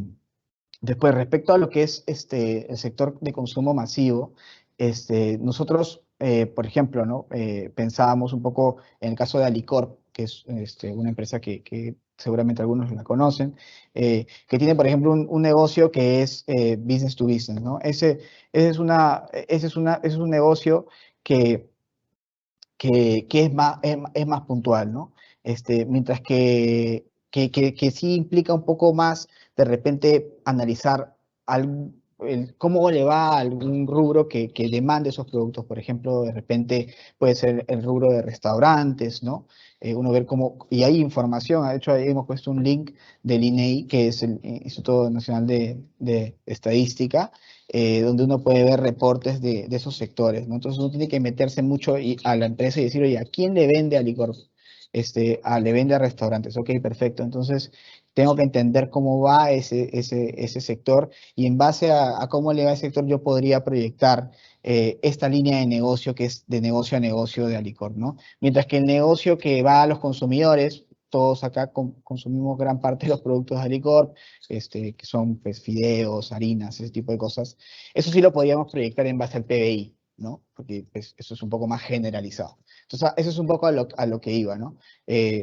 Después, respecto a lo que es el sector de consumo masivo, nosotros, por ejemplo, ¿no? Pensábamos un poco en el caso de Alicorp, que es una empresa que seguramente algunos la conocen, que tiene, por ejemplo, un negocio que es business to business, ¿no? Ese es un negocio que es más puntual, ¿no? Mientras que sí implica un poco más de repente analizar cómo le va a algún rubro que demande esos productos. Por ejemplo, de repente puede ser el rubro de restaurantes, ¿no? Uno ver cómo, y hay información, de hecho ahí hemos puesto un link del INEI, que es el Instituto Nacional de Estadística, donde uno puede ver reportes de esos sectores, ¿no? Entonces uno tiene que meterse mucho a la empresa y decir, oye, ¿a quién le vende a licor? Le vende a restaurantes, ok, perfecto. Entonces tengo que entender cómo va ese sector y en base a cómo le va ese sector yo podría proyectar esta línea de negocio que es de negocio a negocio de Alicor, ¿no? Mientras que el negocio que va a los consumidores, todos acá consumimos gran parte de los productos de Alicorp, que son pues, fideos, harinas, ese tipo de cosas. Eso sí lo podríamos proyectar en base al PBI, ¿no? Porque pues, eso es un poco más generalizado. Entonces, eso es un poco a lo que iba, ¿no?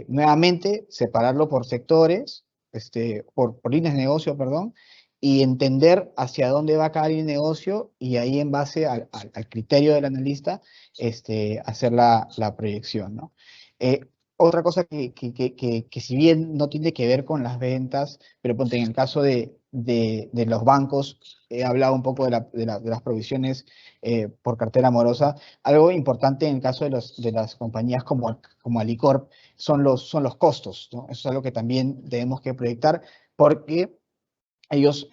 Nuevamente, separarlo por sectores, por líneas de negocio, perdón, y entender hacia dónde va cada línea de negocio y ahí en base al criterio del analista, hacer la proyección, ¿no? Eh, Otra cosa que si bien no tiene que ver con las ventas, pero ponte en el caso de los bancos, he hablado un poco de las provisiones por cartera morosa. Algo importante en el caso de las compañías como Alicorp son los costos, ¿no? Eso es algo que también tenemos que proyectar porque ellos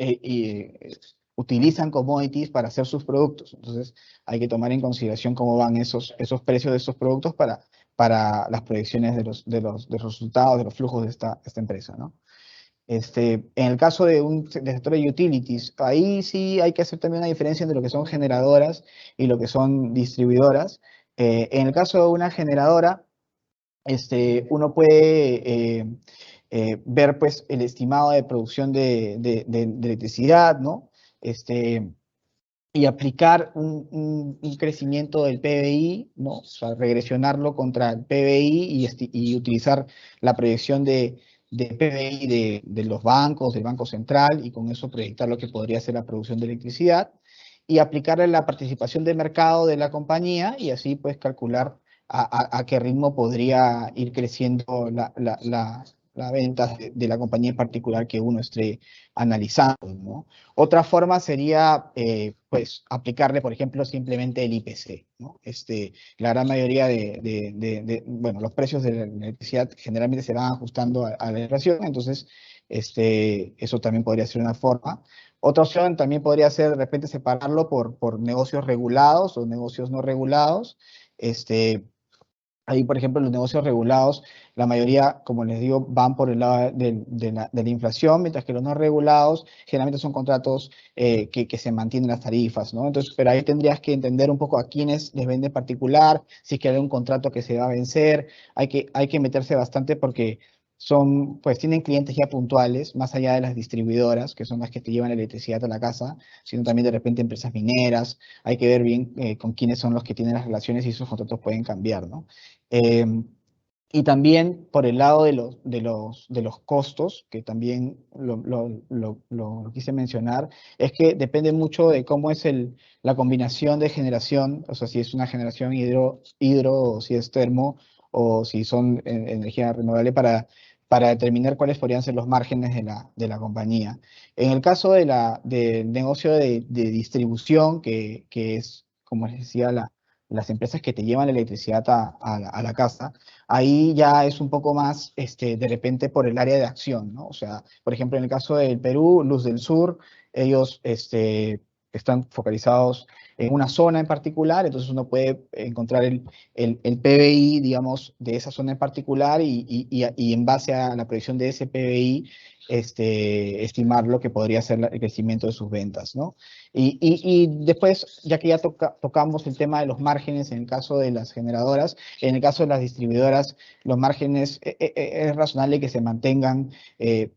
utilizan commodities para hacer sus productos. Entonces, hay que tomar en consideración cómo van esos precios de estos productos para las proyecciones de los resultados, de los flujos de esta empresa, ¿no? En el caso del sector de utilities, ahí sí hay que hacer también una diferencia entre lo que son generadoras y lo que son distribuidoras. En el caso de una generadora, uno puede ver pues el estimado de producción de electricidad, ¿no? Y aplicar un crecimiento del PBI, ¿no? O sea, regresionarlo contra el PBI y utilizar la proyección PBI de los bancos, del Banco Central, y con eso proyectar lo que podría ser la producción de electricidad y aplicarle la participación de mercado de la compañía y así pues calcular a qué ritmo podría ir creciendo la venta de la compañía en particular que uno esté analizando, ¿no? Otra forma sería, pues, aplicarle, por ejemplo, simplemente el IPC, ¿no? La gran mayoría bueno, los precios de la electricidad generalmente se van ajustando a la inflación, entonces, eso también podría ser una forma. Otra opción también podría ser, de repente, separarlo por negocios regulados o negocios no regulados. Ahí, por ejemplo, los negocios regulados, la mayoría, como les digo, van por el lado de la inflación, mientras que los no regulados generalmente son contratos que se mantienen las tarifas, ¿no? Entonces, pero ahí tendrías que entender un poco a quiénes les vende en particular, si es que hay un contrato que se va a vencer, hay que meterse bastante porque pues tienen clientes ya puntuales, más allá de las distribuidoras, que son las que te llevan la electricidad a la casa, sino también de repente empresas mineras, hay que ver bien con quiénes son los que tienen las relaciones y esos contratos pueden cambiar, ¿no? Eh, y también por el lado de los costos, que también lo quise mencionar, es que depende mucho de cómo es la combinación de generación, o sea, si es una generación hidro o si es termo, o si son energía renovable para determinar cuáles podrían ser los márgenes de la compañía. En el caso del negocio de distribución, que es, como les decía, las empresas que te llevan la electricidad a la casa, ahí ya es un poco más de repente por el área de acción, ¿no? O sea, por ejemplo, en el caso del Perú, Luz del Sur, ellos están focalizados en una zona en particular, entonces uno puede encontrar el PBI, digamos, de esa zona en particular y en base a la proyección de ese PBI, estimar lo que podría ser el crecimiento de sus ventas, ¿no? Y después, ya que ya tocamos el tema de los márgenes en el caso de las generadoras, en el caso de las distribuidoras, los márgenes es razonable que se mantengan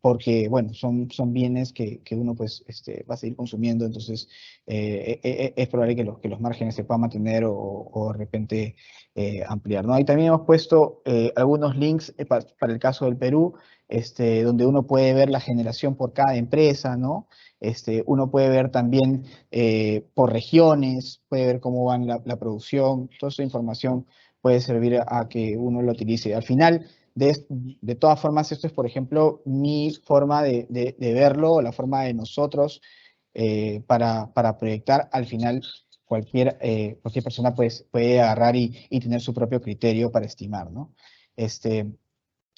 porque, bueno, son bienes que uno pues va a seguir consumiendo, entonces es probable que los márgenes se puedan mantener o de repente ampliar, ¿no? Y también hemos puesto algunos links para el caso del Perú, donde uno puede ver la generación por cada empresa, ¿no? Uno puede ver también por regiones, puede ver cómo va la producción, toda esa información puede servir a que uno lo utilice. Al final, de todas formas, esto es, por ejemplo, mi forma de verlo, la forma de nosotros para proyectar. Al final, cualquier persona pues, puede agarrar y tener su propio criterio para estimar, ¿no?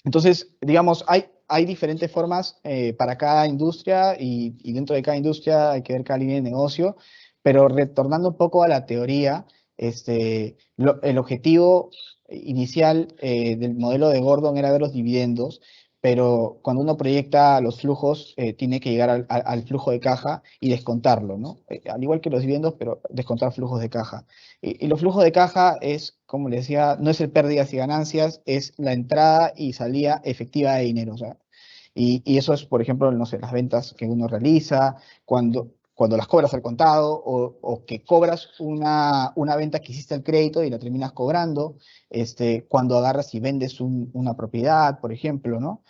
Entonces, digamos, hay diferentes formas para cada industria y dentro de cada industria hay que ver cada línea de negocio, pero retornando un poco a la teoría, el objetivo inicial del modelo de Gordon era ver los dividendos, pero cuando uno proyecta los flujos, tiene que llegar al flujo de caja y descontarlo, ¿no? Al igual que los dividendos, pero descontar flujos de caja. Y los flujos de caja es, como les decía, no es el pérdidas y ganancias, es la entrada y salida efectiva de dinero. O sea, y eso es, por ejemplo, no sé, las ventas que uno realiza, cuando las cobras al contado o que cobras una venta que hiciste al crédito y la terminas cobrando, cuando agarras y vendes una propiedad, por ejemplo, ¿no?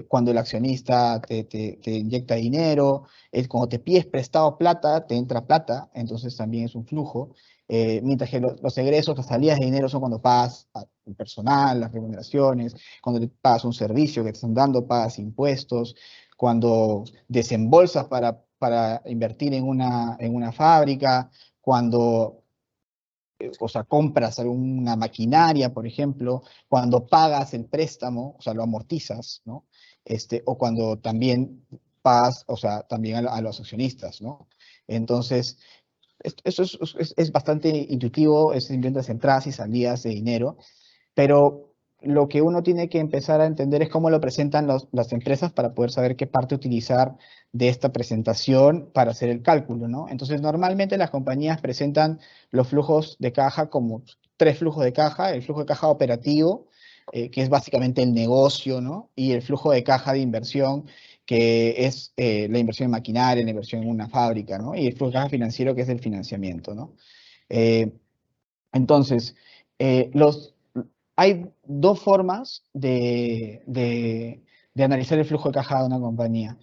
Cuando el accionista te inyecta dinero, cuando te pides prestado plata, te entra plata, entonces también es un flujo. Mientras que los egresos, las salidas de dinero son cuando pagas el personal, las remuneraciones, cuando te pagas un servicio que te están dando, pagas impuestos, cuando desembolsas para invertir en una fábrica, cuando, o sea, compras alguna maquinaria, por ejemplo, cuando pagas el préstamo, o sea, lo amortizas, ¿no? O cuando también pagas, o sea, también a los accionistas, ¿no? Entonces, eso es bastante intuitivo, es simplemente las entradas y salidas de dinero, pero lo que uno tiene que empezar a entender es cómo lo presentan las empresas para poder saber qué parte utilizar de esta presentación para hacer el cálculo, ¿no? Entonces, normalmente las compañías presentan los flujos de caja como tres flujos de caja: el flujo de caja operativo, que es básicamente el negocio, ¿no? Y el flujo de caja de inversión, que es la inversión en maquinaria, la inversión en una fábrica, ¿no? Y el flujo de caja financiero, que es el financiamiento, ¿no? Eh, entonces, eh, los, hay dos formas de analizar el flujo de caja de una compañía.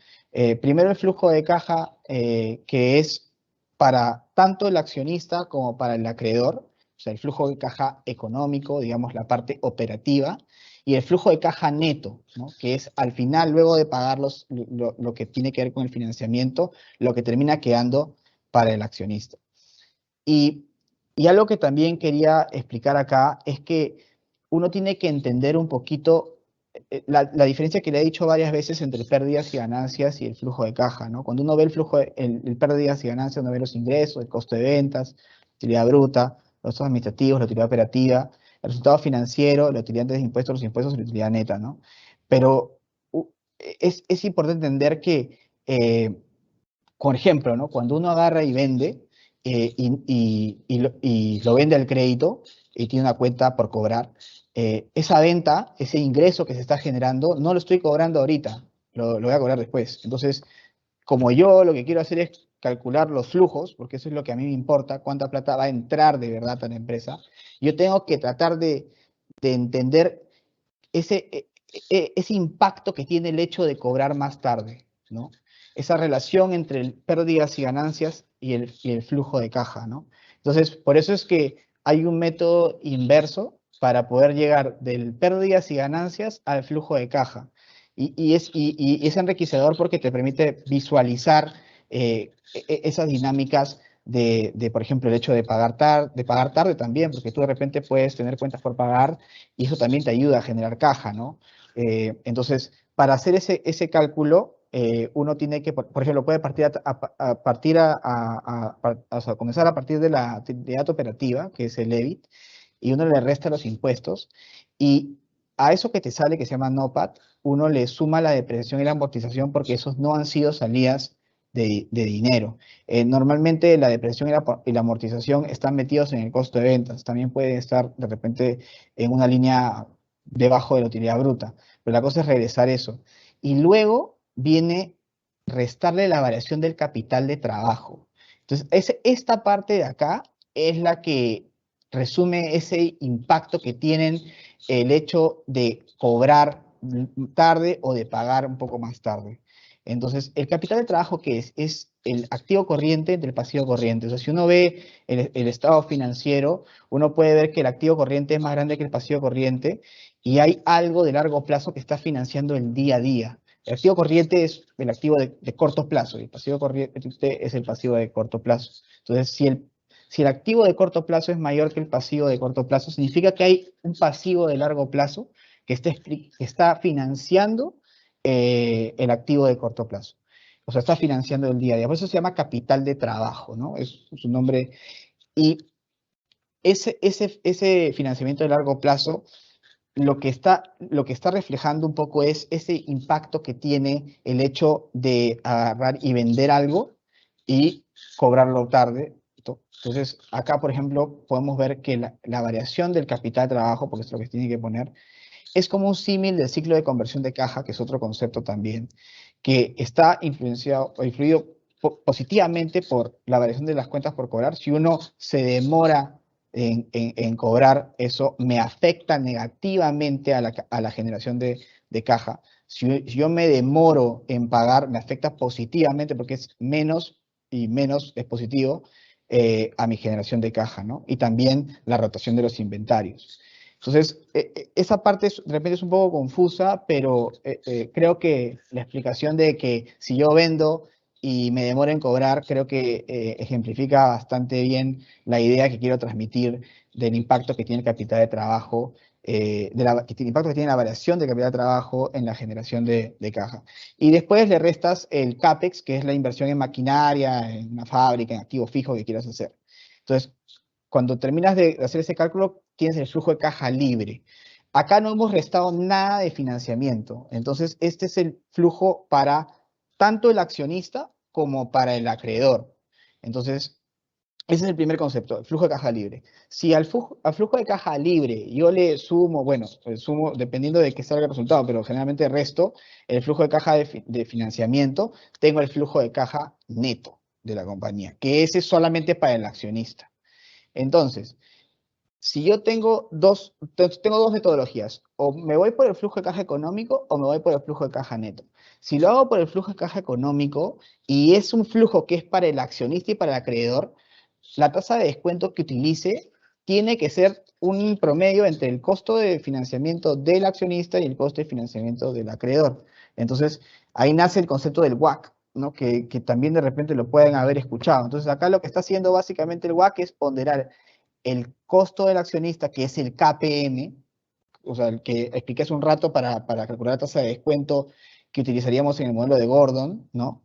Primero el flujo de caja que es para tanto el accionista como para el acreedor, o sea, el flujo de caja económico, digamos la parte operativa, y el flujo de caja neto, ¿no? Que es al final, luego de pagar lo que tiene que ver con el financiamiento, lo que termina quedando para el accionista. Y, y algo que también quería explicar acá es que uno tiene que entender un poquito la diferencia que le he dicho varias veces entre pérdidas y ganancias y el flujo de caja, ¿no? Cuando uno ve el flujo, el pérdidas y ganancias, uno ve los ingresos, el costo de ventas, utilidad bruta, los gastos administrativos, la utilidad operativa, el resultado financiero, la utilidad antes de impuestos, los impuestos y la utilidad neta, ¿no? Pero es importante entender que, por ejemplo, ¿no? Cuando uno agarra y vende y lo vende al crédito y tiene una cuenta por cobrar, esa venta, ese ingreso que se está generando, no lo estoy cobrando ahorita, lo voy a cobrar después. Entonces, como yo lo que quiero hacer es calcular los flujos, porque eso es lo que a mí me importa, cuánta plata va a entrar de verdad a la empresa, yo tengo que tratar de entender ese impacto que tiene el hecho de cobrar más tarde, ¿no? Esa relación entre pérdidas y ganancias y el flujo de caja, ¿no? Entonces, por eso es que hay un método inverso para poder llegar del pérdidas y ganancias al flujo de caja. Y es enriquecedor porque te permite visualizar esas dinámicas por ejemplo, el hecho de pagar tarde también, porque tú de repente puedes tener cuentas por pagar y eso también te ayuda a generar caja, ¿no? Entonces, para hacer ese cálculo, uno tiene que, por ejemplo, puede partir a partir o sea, comenzar a partir de la actividad operativa, que es el EBIT, y uno le resta los impuestos, y a eso que te sale, que se llama NOPAT, uno le suma la depreciación y la amortización porque esos no han sido salidas de dinero. Normalmente la depreciación y la amortización están metidos en el costo de ventas, también pueden estar de repente en una línea debajo de la utilidad bruta, pero la cosa es regresar eso. Y luego viene restarle la variación del capital de trabajo. Entonces, esta parte de acá es la que resume ese impacto que tienen el hecho de cobrar tarde o de pagar un poco más tarde. Entonces, el capital de trabajo, ¿qué es? Es el activo corriente del pasivo corriente. O sea, si uno ve el estado financiero, uno puede ver que el activo corriente es más grande que el pasivo corriente y hay algo de largo plazo que está financiando el día a día. El activo corriente es el activo de corto plazo y el pasivo corriente es el pasivo de corto plazo. Entonces, si el activo de corto plazo es mayor que el pasivo de corto plazo, significa que hay un pasivo de largo plazo que está financiando el activo de corto plazo. O sea, está financiando el día a día. Por eso se llama capital de trabajo, ¿no? Es su nombre. Y ese financiamiento de largo plazo lo que está reflejando un poco es ese impacto que tiene el hecho de agarrar y vender algo y cobrarlo tarde. Entonces, acá, por ejemplo, podemos ver que la variación del capital de trabajo, porque es lo que tiene que poner, es como un símil del ciclo de conversión de caja, que es otro concepto también, que está influenciado o influido positivamente por la variación de las cuentas por cobrar. Si uno se demora en cobrar, eso me afecta negativamente a la generación de caja. Si yo me demoro en pagar, me afecta positivamente porque es menos y menos es positivo a mi generación de caja, ¿no? Y también la rotación de los inventarios. Entonces, esa parte de repente es un poco confusa, pero creo que la explicación de que si yo vendo y me demoro en cobrar, creo que ejemplifica bastante bien la idea que quiero transmitir del impacto que tiene el capital de trabajo, el impacto que tiene la variación del capital de trabajo en la generación de caja. Y después le restas el CAPEX, que es la inversión en maquinaria, en una fábrica, en activo fijo que quieras hacer. Entonces, cuando terminas de hacer ese cálculo, tienes el flujo de caja libre. Acá no hemos restado nada de financiamiento. Entonces, este es el flujo para tanto el accionista como para el acreedor. Entonces, ese es el primer concepto, el flujo de caja libre. Si al flujo de caja libre yo le sumo, bueno, sumo dependiendo de qué salga el resultado, pero generalmente resto el flujo de caja de financiamiento, tengo el flujo de caja neto de la compañía, que ese es solamente para el accionista. Entonces, Si yo tengo dos metodologías, o me voy por el flujo de caja económico o me voy por el flujo de caja neto. Si lo hago por el flujo de caja económico y es un flujo que es para el accionista y para el acreedor, la tasa de descuento que utilice tiene que ser un promedio entre el costo de financiamiento del accionista y el costo de financiamiento del acreedor. Entonces, ahí nace el concepto del WACC, ¿no? Que también de repente lo pueden haber escuchado. Entonces, acá lo que está haciendo básicamente el WACC es ponderar el costo del accionista, que es el KPM, o sea, el que expliqué hace un rato para calcular la tasa de descuento que utilizaríamos en el modelo de Gordon, ¿no?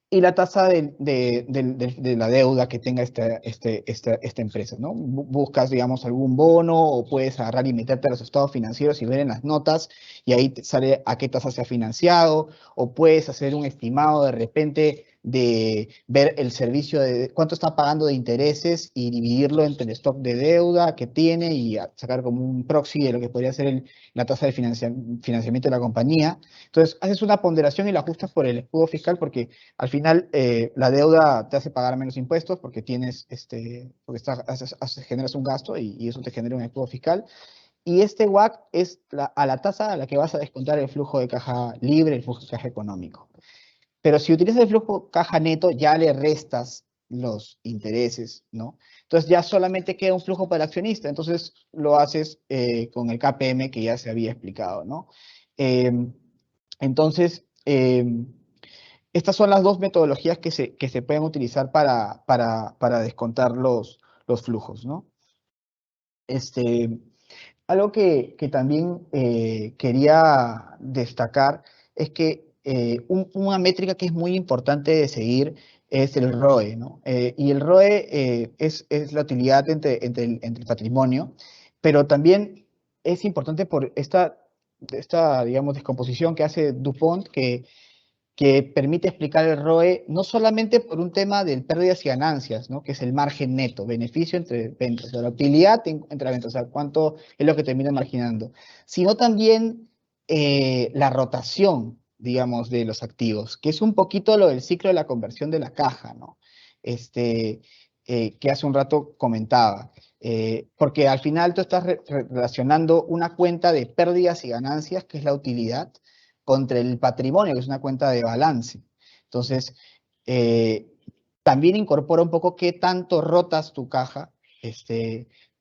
Y la tasa de la deuda que tenga esta empresa, ¿no? Buscas, digamos, algún bono o puedes agarrar y meterte a los estados financieros y ver en las notas y ahí te sale a qué tasa se ha financiado, o puedes hacer un estimado de repente de ver el servicio de cuánto está pagando de intereses y dividirlo entre el stock de deuda que tiene y sacar como un proxy de lo que podría ser la tasa de financiamiento de la compañía. Entonces, haces una ponderación y la ajustas por el escudo fiscal porque al final, la deuda te hace pagar menos impuestos porque generas un gasto y eso te genera un escudo fiscal. Y este WACC es a la tasa a la que vas a descontar el flujo de caja libre, el flujo de caja económico. Pero si utilizas el flujo caja neto, ya le restas los intereses, ¿no? Entonces ya solamente queda un flujo para el accionista. Entonces lo haces con el KPM que ya se había explicado, ¿no? Eh, entonces, estas son las dos metodologías que se pueden utilizar para descontar los flujos, ¿no? Este, algo que también quería destacar es que una métrica que es muy importante de seguir es el ROE, ¿no? Y el ROE es la utilidad entre el patrimonio, pero también es importante por esta, digamos, descomposición que hace DuPont, que permite explicar el ROE no solamente por un tema de pérdidas y ganancias, ¿no? Que es el margen neto, beneficio entre ventas, o sea, la utilidad entre ventas, o sea, cuánto es lo que termina marginando, sino también la rotación, digamos, de los activos, que es un poquito lo del ciclo de la conversión de la caja, ¿no? Este, que hace un rato comentaba. Porque al final tú estás relacionando una cuenta de pérdidas y ganancias, que es la utilidad, contra el patrimonio, que es una cuenta de balance. Entonces, eh, también incorpora un poco qué tanto rotas tu caja,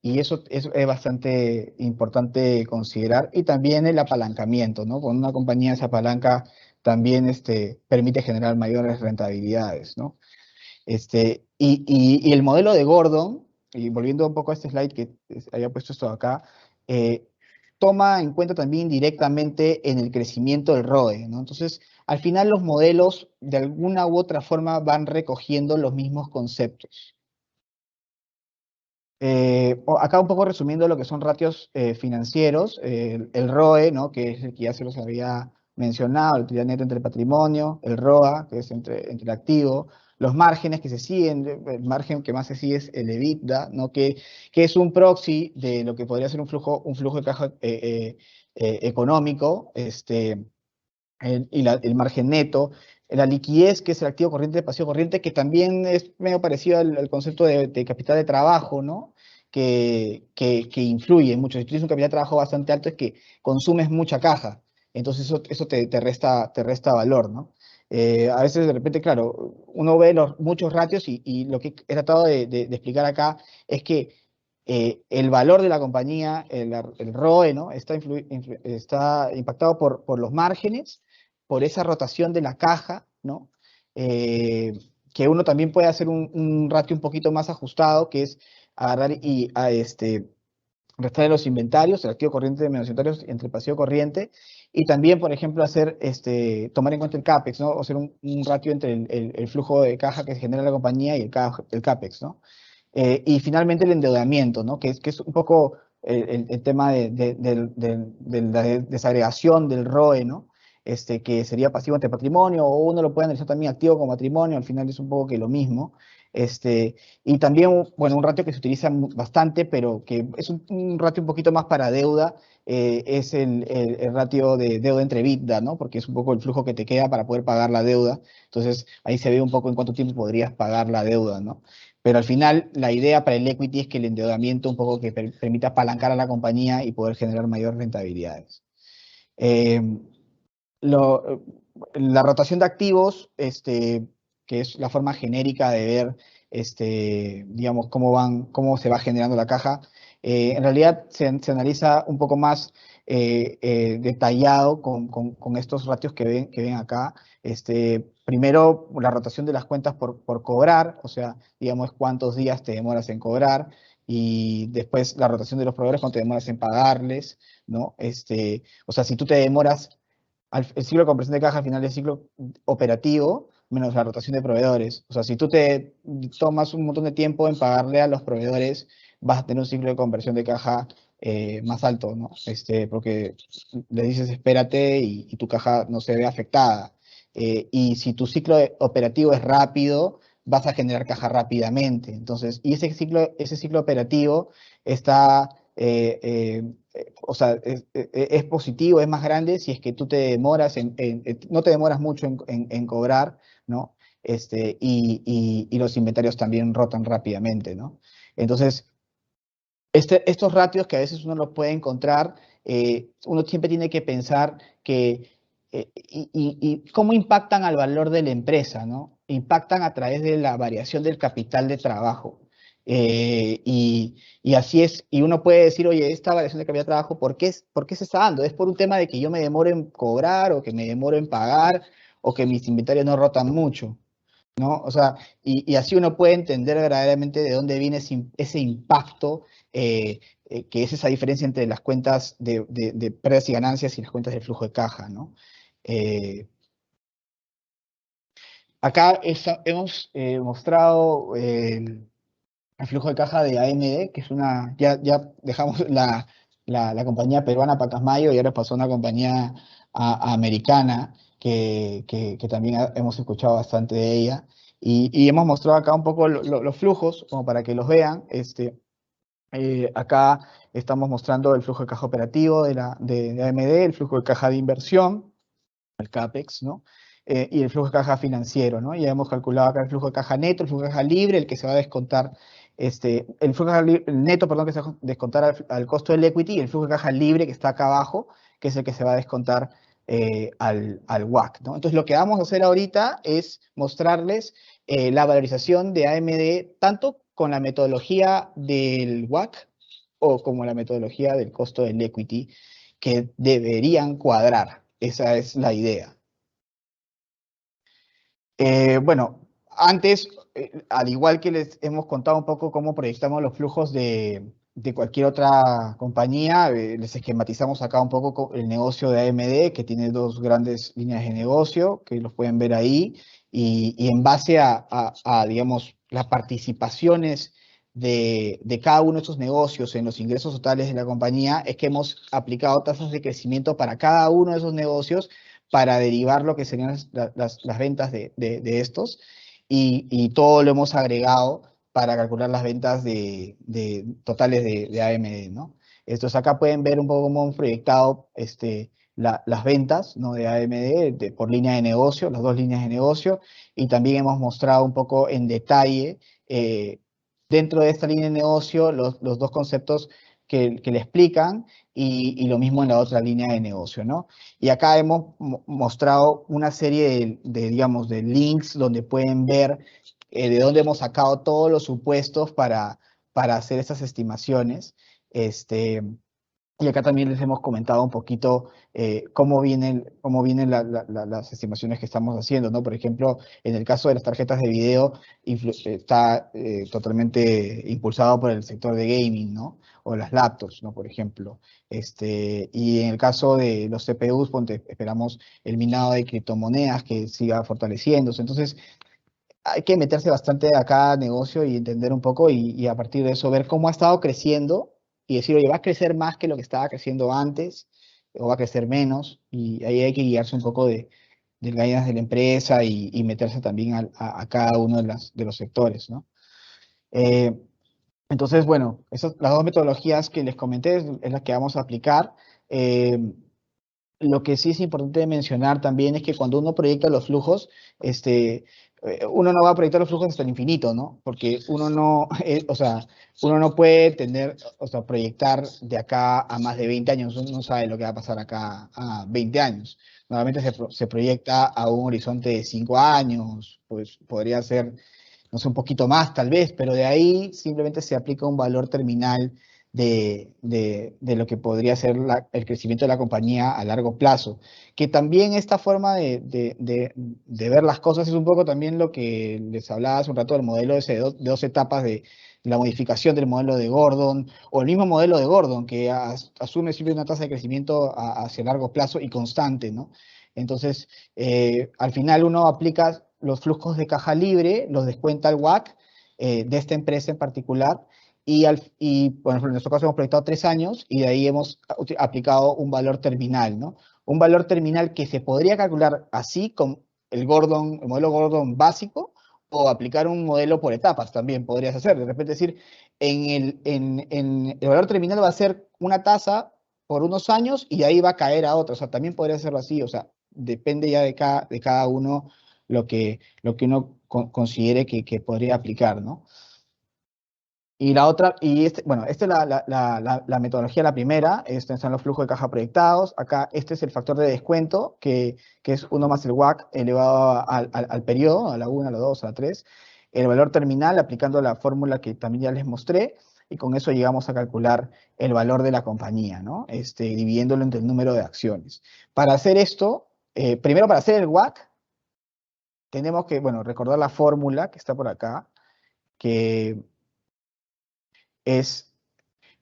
y eso es bastante importante considerar. Y también el apalancamiento, ¿no? Con una compañía esa palanca también permite generar mayores rentabilidades, ¿no? Y el modelo de Gordon, y volviendo un poco a este slide que había puesto esto acá, eh, toma en cuenta también directamente en el crecimiento del ROE, ¿no? Entonces, al final los modelos de alguna u otra forma van recogiendo los mismos conceptos. Acá un poco resumiendo lo que son ratios financieros, el ROE, ¿no? Que es el que ya se los había mencionado, la utilidad neta entre el patrimonio, el ROA, que es entre el activo, los márgenes que se siguen, el margen que más se sigue es el EBITDA, ¿no? Que es un proxy de lo que podría ser un flujo de caja económico, el margen neto, la liquidez, que es el activo corriente de pasivo corriente, que también es medio parecido al concepto de capital de trabajo, ¿no? Que influye mucho. Si tienes un capital de trabajo bastante alto, es que consumes mucha caja. Entonces eso te resta valor, ¿no? A veces de repente, claro, uno ve muchos ratios y lo que he tratado de explicar acá es que el valor de la compañía, el ROE, ¿no? Está impactado por los márgenes, por esa rotación de la caja, ¿no? Eh, que uno también puede hacer un ratio un poquito más ajustado, que es agarrar y restar los inventarios, el activo corriente menos inventarios entre el pasivo corriente, y también, por ejemplo, tomar en cuenta el CAPEX, ¿no? O hacer un ratio entre el flujo de caja que genera la compañía y el CAPEX, ¿no? Y finalmente el endeudamiento, ¿no? Que es un poco el tema de la desagregación del ROE, ¿no? Que sería pasivo ante patrimonio, o uno lo puede analizar también activo como patrimonio, al final es un poco que lo mismo. Y también, bueno, un ratio que se utiliza bastante, pero que es un ratio un poquito más para deuda, es el ratio de deuda entre EBITDA, ¿no? Porque es un poco el flujo que te queda para poder pagar la deuda. Entonces, ahí se ve un poco en cuánto tiempo podrías pagar la deuda, ¿no? Pero al final, la idea para el equity es que el endeudamiento un poco que permita apalancar a la compañía y poder generar mayor rentabilidades. Eh, lo- la rotación de activos, que es la forma genérica de ver, digamos, cómo se va generando la caja, en realidad se analiza un poco más detallado con estos ratios que ven acá. Primero, la rotación de las cuentas por cobrar, o sea, digamos, cuántos días te demoras en cobrar, y después la rotación de los proveedores, cuánto te demoras en pagarles, ¿no? O sea, si tú te demoras el ciclo de compresión de caja al final es ciclo operativo menos la rotación de proveedores. O sea, si tú te tomas un montón de tiempo en pagarle a los proveedores, vas a tener un ciclo de conversión de caja más alto, ¿no? Porque le dices espérate y tu caja no se ve afectada. Y si tu ciclo operativo es rápido, vas a generar caja rápidamente. Entonces, y ese ciclo operativo está o sea, es positivo, es más grande si es que tú te demoras no te demoras mucho en cobrar, ¿no? Y los inventarios también rotan rápidamente, ¿no? Entonces, estos ratios que a veces uno los puede encontrar, uno siempre tiene que pensar y cómo impactan al valor de la empresa, ¿no? Impactan a través de la variación del capital de trabajo. Y así es, y uno puede decir, oye, esta variación de capital de trabajo, ¿por qué se está dando? ¿Es por un tema de que yo me demoro en cobrar o que me demoro en pagar o que mis inventarios no rotan mucho? ¿No? O sea, y así uno puede entender verdaderamente de dónde viene ese impacto, que es esa diferencia entre las cuentas de pérdidas y ganancias y las cuentas de flujo de caja, ¿no? Eh, Acá hemos mostrado el flujo de caja de AMD, que es ya dejamos la compañía peruana Pacasmayo y ahora pasó a una compañía americana que también hemos escuchado bastante de ella. Y hemos mostrado acá un poco los flujos, como para que los vean. Acá estamos mostrando el flujo de caja operativo de AMD, el flujo de caja de inversión, el CAPEX, ¿no? Y el flujo de caja financiero, ¿no? Ya hemos calculado acá el flujo de caja neto, el flujo de caja libre, el que se va a descontar, el flujo de caja el neto, perdón, que se va a descontar al costo del equity, y el flujo de caja libre que está acá abajo, que es el que se va a descontar al WACC, ¿no? Entonces, lo que vamos a hacer ahorita es mostrarles la valorización de AMD tanto con la metodología del WACC o como la metodología del costo del equity, que deberían cuadrar. Esa es la idea. Bueno, antes, al igual que les hemos contado un poco cómo proyectamos los flujos de cualquier otra compañía, les esquematizamos acá un poco el negocio de AMD, que tiene dos grandes líneas de negocio, que los pueden ver ahí, y en base digamos, las participaciones de cada uno de estos negocios en los ingresos totales de la compañía, es que hemos aplicado tasas de crecimiento para cada uno de esos negocios para derivar lo que serían las ventas de estos, y todo lo hemos agregado para calcular las ventas totales de AMD, ¿no? Entonces acá pueden ver un poco cómo hemos proyectado las ventas, ¿no?, de AMD por línea de negocio, las dos líneas de negocio, y también hemos mostrado un poco en detalle dentro de esta línea de negocio los dos conceptos que le explican, y lo mismo en la otra línea de negocio, ¿no? Y acá hemos mostrado una serie digamos, de links donde pueden ver de dónde hemos sacado todos los supuestos para hacer estas estimaciones. Este, y acá también les hemos comentado un poquito cómo vienen las estimaciones que estamos haciendo, ¿no? Por ejemplo, en el caso de las tarjetas de video, está totalmente impulsado por el sector de gaming, ¿no? O las laptops, ¿no? Por ejemplo. Y en el caso de los CPUs, esperamos el minado de criptomonedas que siga fortaleciéndose. Entonces, hay que meterse bastante a cada negocio y entender un poco, y a partir de eso ver cómo ha estado creciendo y decir, oye, va a crecer más que lo que estaba creciendo antes o va a crecer menos, y ahí hay que guiarse un poco del guidance de la empresa y meterse también a cada uno de los sectores, ¿no? Eh, entonces, bueno, las dos metodologías que les comenté es las que vamos a aplicar. Eh, lo que sí es importante mencionar también es que cuando uno proyecta los flujos, uno no va a proyectar los flujos hasta el infinito, ¿no? Porque uno no, o sea, uno no puede tener, o sea, proyectar de acá a más de 20 años, uno no sabe lo que va a pasar acá a 20 años. Normalmente se proyecta a un horizonte de 5 años, pues podría ser, no sé, un poquito más tal vez, pero de ahí simplemente se aplica un valor terminal de lo que podría ser el crecimiento de la compañía a largo plazo. Que también esta forma de ver las cosas es un poco también lo que les hablaba hace un rato del modelo ese de dos etapas de la modificación del modelo de Gordon, o el mismo modelo de Gordon, que asume siempre una tasa de crecimiento hacia largo plazo y constante, ¿no? Entonces, al final uno aplica los flujos de caja libre, los descuenta al WACC de esta empresa en particular, por ejemplo, en nuestro caso hemos proyectado 3 años y de ahí hemos aplicado un valor terminal, ¿no? Un valor terminal que se podría calcular así con el modelo Gordon básico, o aplicar un modelo por etapas también podrías hacer. De repente decir, en el valor terminal va a ser una tasa por unos años y de ahí va a caer a otra. O sea, también podría hacerlo así. O sea, depende ya de cada uno lo que uno considere que podría aplicar, ¿no? Y la otra, bueno, esta es la metodología, la primera, están los flujos de caja proyectados. Acá este es el factor de descuento, que es 1 más el WACC elevado al periodo, a la 1, a la 2, a la 3. El valor terminal aplicando la fórmula que también ya les mostré, y con eso llegamos a calcular el valor de la compañía, ¿no? Dividiéndolo entre el número de acciones. Para hacer esto, primero para hacer el WACC, tenemos que, bueno, recordar la fórmula que está por acá, que es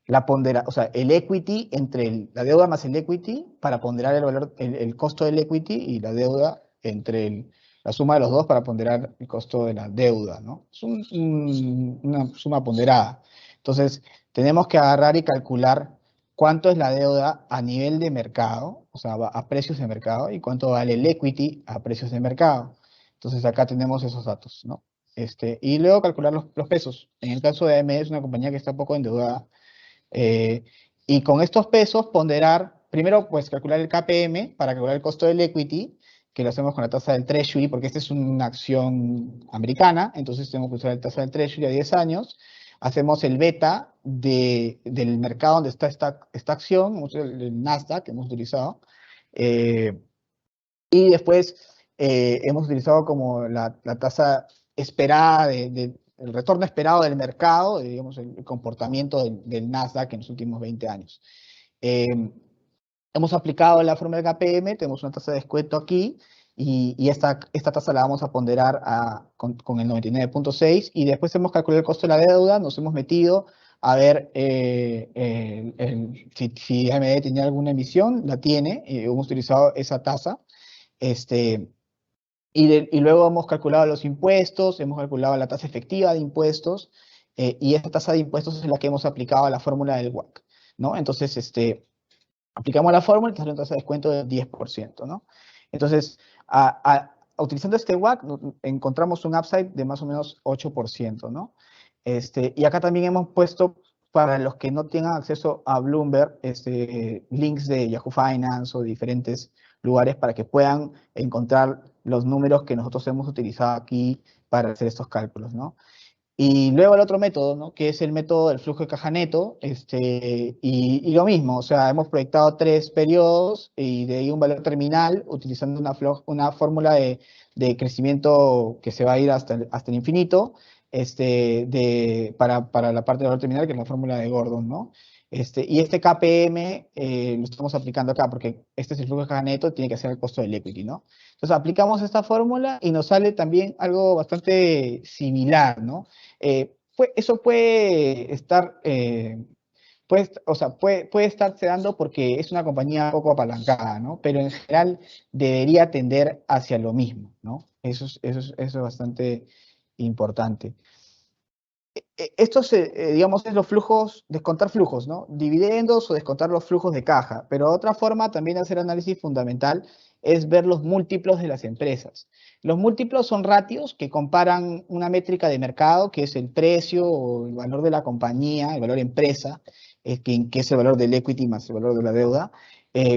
o sea, el equity entre la deuda más el equity para ponderar el valor, el costo del equity, y la deuda entre la suma de los dos para ponderar el costo de la deuda, ¿no? Es una suma ponderada. Entonces, tenemos que agarrar y calcular cuánto es la deuda a nivel de mercado, o sea, a precios de mercado, y cuánto vale el equity a precios de mercado. Entonces, acá tenemos esos datos, ¿no? Y luego calcular los pesos. En el caso de AMD es una compañía que está poco endeudada, eh, y con estos pesos ponderar, primero pues calcular el KPM para calcular el costo del equity, que lo hacemos con la tasa del Treasury, porque esta es una acción americana, entonces tenemos que usar la tasa del Treasury a 10 años. Hacemos el beta del mercado donde está esta acción, el Nasdaq que hemos utilizado, eh, y después hemos utilizado como la tasa esperada, el retorno esperado del mercado, digamos, el comportamiento del Nasdaq en los últimos 20 años. Eh, Hemos aplicado la fórmula de KPM, tenemos una tasa de descuento aquí, y esta tasa la vamos a ponderar con el 99.6, y después hemos calculado el costo de la deuda, nos hemos metido a ver si AMD tenía alguna emisión, la tiene, hemos utilizado esa tasa. Este, y luego hemos calculado los impuestos, hemos calculado la tasa efectiva de impuestos, y esa tasa de impuestos es la que hemos aplicado a la fórmula del WACC, ¿no? Entonces, aplicamos la fórmula y te sale una tasa de descuento del 10%, ¿no? Entonces, utilizando este WACC, encontramos un upside de más o menos 8%, ¿no? Y acá también hemos puesto, para los que no tengan acceso a Bloomberg, links de Yahoo Finance o de diferentes lugares para que puedan encontrar los números que nosotros hemos utilizado aquí para hacer estos cálculos, ¿no? Y luego el otro método, ¿no? Que es el método del flujo de caja neto, y lo mismo, o sea, hemos proyectado 3 periodos y de ahí un valor terminal utilizando una fórmula de crecimiento que se va a ir hasta el infinito, para la parte del valor terminal, que es la fórmula de Gordon, ¿no? Y este KPM lo estamos aplicando acá porque este es el flujo de caja neto, tiene que ser el costo del equity, ¿no? Entonces aplicamos esta fórmula y nos sale también algo bastante similar, ¿no? Eso puede estar, o sea, puede estarse dando porque es una compañía poco apalancada, ¿no? Pero en general debería tender hacia lo mismo, ¿no? Eso es bastante importante. Digamos, es los flujos, descontar flujos, ¿no? Dividendos o descontar los flujos de caja. Pero otra forma también de hacer análisis fundamental es ver los múltiplos de las empresas. Los múltiplos son ratios que comparan una métrica de mercado, que es el precio o el valor de la compañía, el valor empresa, que es el valor del equity más el valor de la deuda,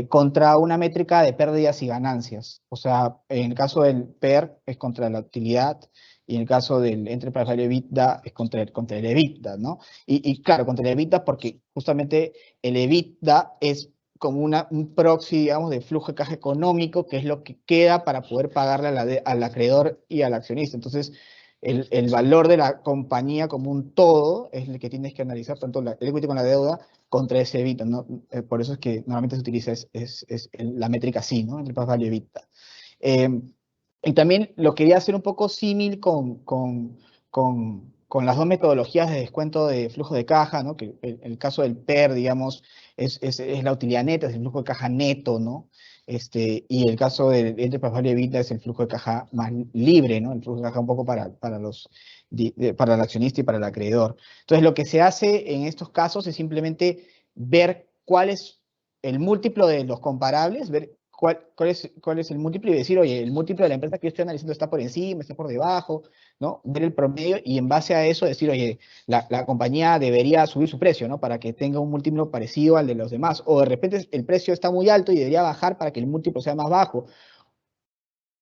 contra una métrica de pérdidas y ganancias. O sea, en el caso del PER es contra la utilidad y en el caso del Enterprise Value EBITDA es contra el EBITDA, ¿no? Y claro, contra el EBITDA porque justamente el EBITDA es como un proxy, digamos, de flujo de caja económico, que es lo que queda para poder pagarle al acreedor y al accionista. Entonces, el valor de la compañía como un todo es el que tienes que analizar, tanto el equity con la deuda contra ese EBITDA, ¿no? Por eso es que normalmente se utiliza la métrica así, ¿no? Enterprise Value EBITDA. Eh, y también lo quería hacer un poco símil con las dos metodologías de descuento de flujo de caja, ¿no? Que el caso del PER, digamos, es la utilidad neta, es el flujo de caja neto, ¿no? Y el caso del Enterprise Value EBITDA es el flujo de caja más libre, ¿no? El flujo de caja un poco para el accionista y para el acreedor. Entonces, lo que se hace en estos casos es simplemente ver cuál es el múltiplo de los comparables, ver cuál es el múltiplo y decir, oye, el múltiplo de la empresa que yo estoy analizando está por encima, está por debajo, ¿no? Ver el promedio y en base a eso decir, oye, la compañía debería subir su precio, ¿no? Para que tenga un múltiplo parecido al de los demás. O de repente el precio está muy alto y debería bajar para que el múltiplo sea más bajo.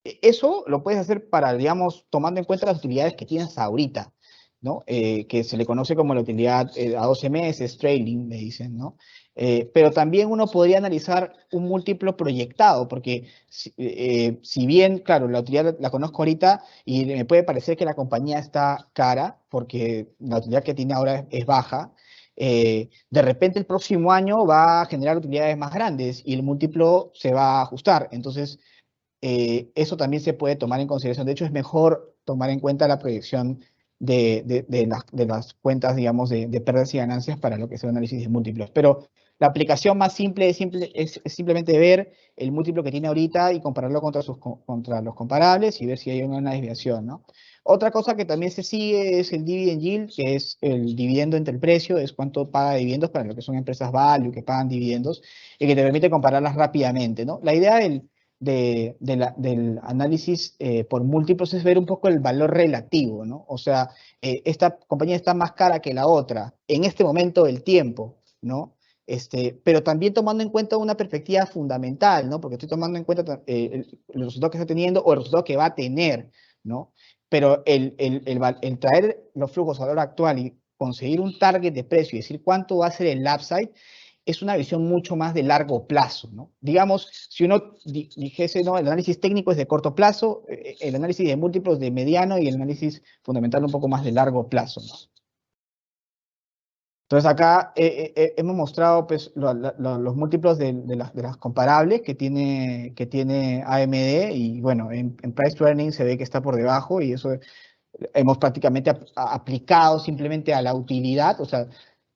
Eso lo puedes hacer para, digamos, tomando en cuenta las utilidades que tienes ahorita, ¿no? Que se le conoce como la utilidad a 12 meses, trailing, le dicen, ¿no? Pero también uno podría analizar un múltiplo proyectado, porque si bien, claro, la utilidad la conozco ahorita y me puede parecer que la compañía está cara, porque la utilidad que tiene ahora es baja, de repente el próximo año va a generar utilidades más grandes y el múltiplo se va a ajustar. Entonces, eso también se puede tomar en consideración. De hecho, es mejor tomar en cuenta la proyección de las cuentas, digamos, de pérdidas y ganancias para lo que es el análisis de múltiplos. Pero la aplicación más simple es simplemente ver el múltiplo que tiene ahorita y compararlo contra los comparables y ver si hay una desviación, ¿no? Otra cosa que también se sigue es el dividend yield, que es el dividendo entre el precio, es cuánto paga dividendos para lo que son empresas value que pagan dividendos y que te permite compararlas rápidamente, ¿no? La idea del análisis por múltiplos es ver un poco el valor relativo, ¿no? O sea, esta compañía está más cara que la otra en este momento del tiempo, ¿no? Pero también tomando en cuenta una perspectiva fundamental, ¿no? Porque estoy tomando en cuenta los resultados que está teniendo o el resultado que va a tener, ¿no? Pero el traer los flujos a valor actual y conseguir un target de precio y decir cuánto va a ser el upside, es una visión mucho más de largo plazo, ¿no? Digamos, si uno dijese, ¿no? El análisis técnico es de corto plazo, el análisis de múltiplos de mediano y el análisis fundamental un poco más de largo plazo, ¿no? Entonces acá hemos mostrado pues, los múltiplos de las comparables que tiene AMD y bueno, en price to earnings se ve que está por debajo y eso hemos prácticamente aplicado simplemente a la utilidad, o sea,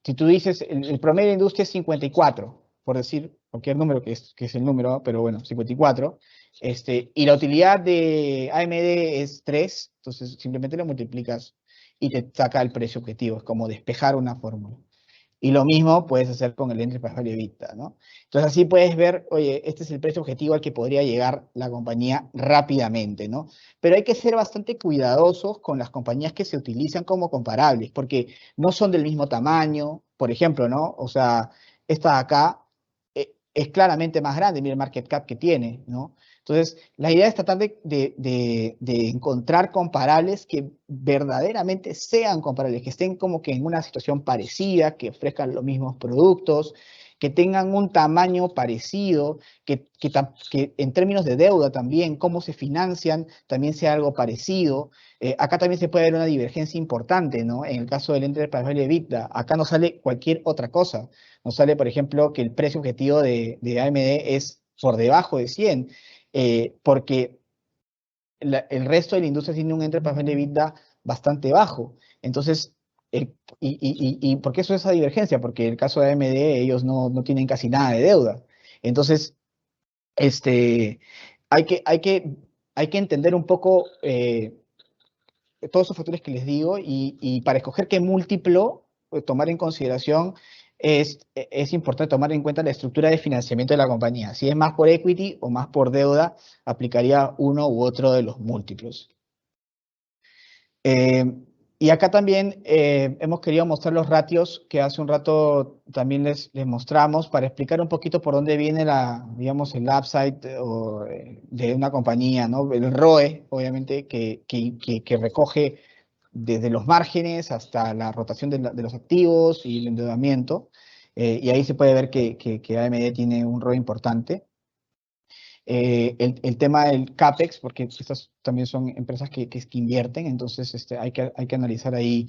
si tú dices el promedio de industria es 54, por decir cualquier número que es el número, pero bueno, 54, y la utilidad de AMD es 3, entonces simplemente lo multiplicas y te saca el precio objetivo, es como despejar una fórmula. Y lo mismo puedes hacer con el Enterprise Value EBITDA, ¿no? Entonces así puedes ver, oye, este es el precio objetivo al que podría llegar la compañía rápidamente, ¿no? Pero hay que ser bastante cuidadosos con las compañías que se utilizan como comparables, porque no son del mismo tamaño, por ejemplo, ¿no? O sea, esta de acá es claramente más grande, mira el market cap que tiene, ¿no? Entonces, la idea es tratar de encontrar comparables que verdaderamente sean comparables, que estén como que en una situación parecida, que ofrezcan los mismos productos, que tengan un tamaño parecido, que en términos de deuda también, cómo se financian, también sea algo parecido. Acá también se puede ver una divergencia importante, ¿no? En el caso del Enterprise Value EBITDA, acá no sale cualquier otra cosa. Nos sale, por ejemplo, que el precio objetivo de AMD es por debajo de 100 porque el resto de la industria tiene un enterprise value EBITDA bastante bajo. Entonces, ¿por qué eso es esa divergencia? Porque en el caso de AMD ellos no tienen casi nada de deuda. Entonces, este, hay que, hay que, hay que entender un poco todos esos factores que les digo y para escoger qué múltiplo tomar en consideración es importante tomar en cuenta la estructura de financiamiento de la compañía. Si es más por equity o más por deuda, aplicaría uno u otro de los múltiplos. Eh, Y acá también hemos querido mostrar los ratios que hace un rato también les mostramos para explicar un poquito por dónde viene digamos, el upside de una compañía, ¿no? El ROE, obviamente, que recoge desde los márgenes hasta la rotación de los activos y el endeudamiento. Y ahí se puede ver que AMD tiene un ROE importante. El tema del CAPEX, porque estas también son empresas que invierten, entonces hay que analizar ahí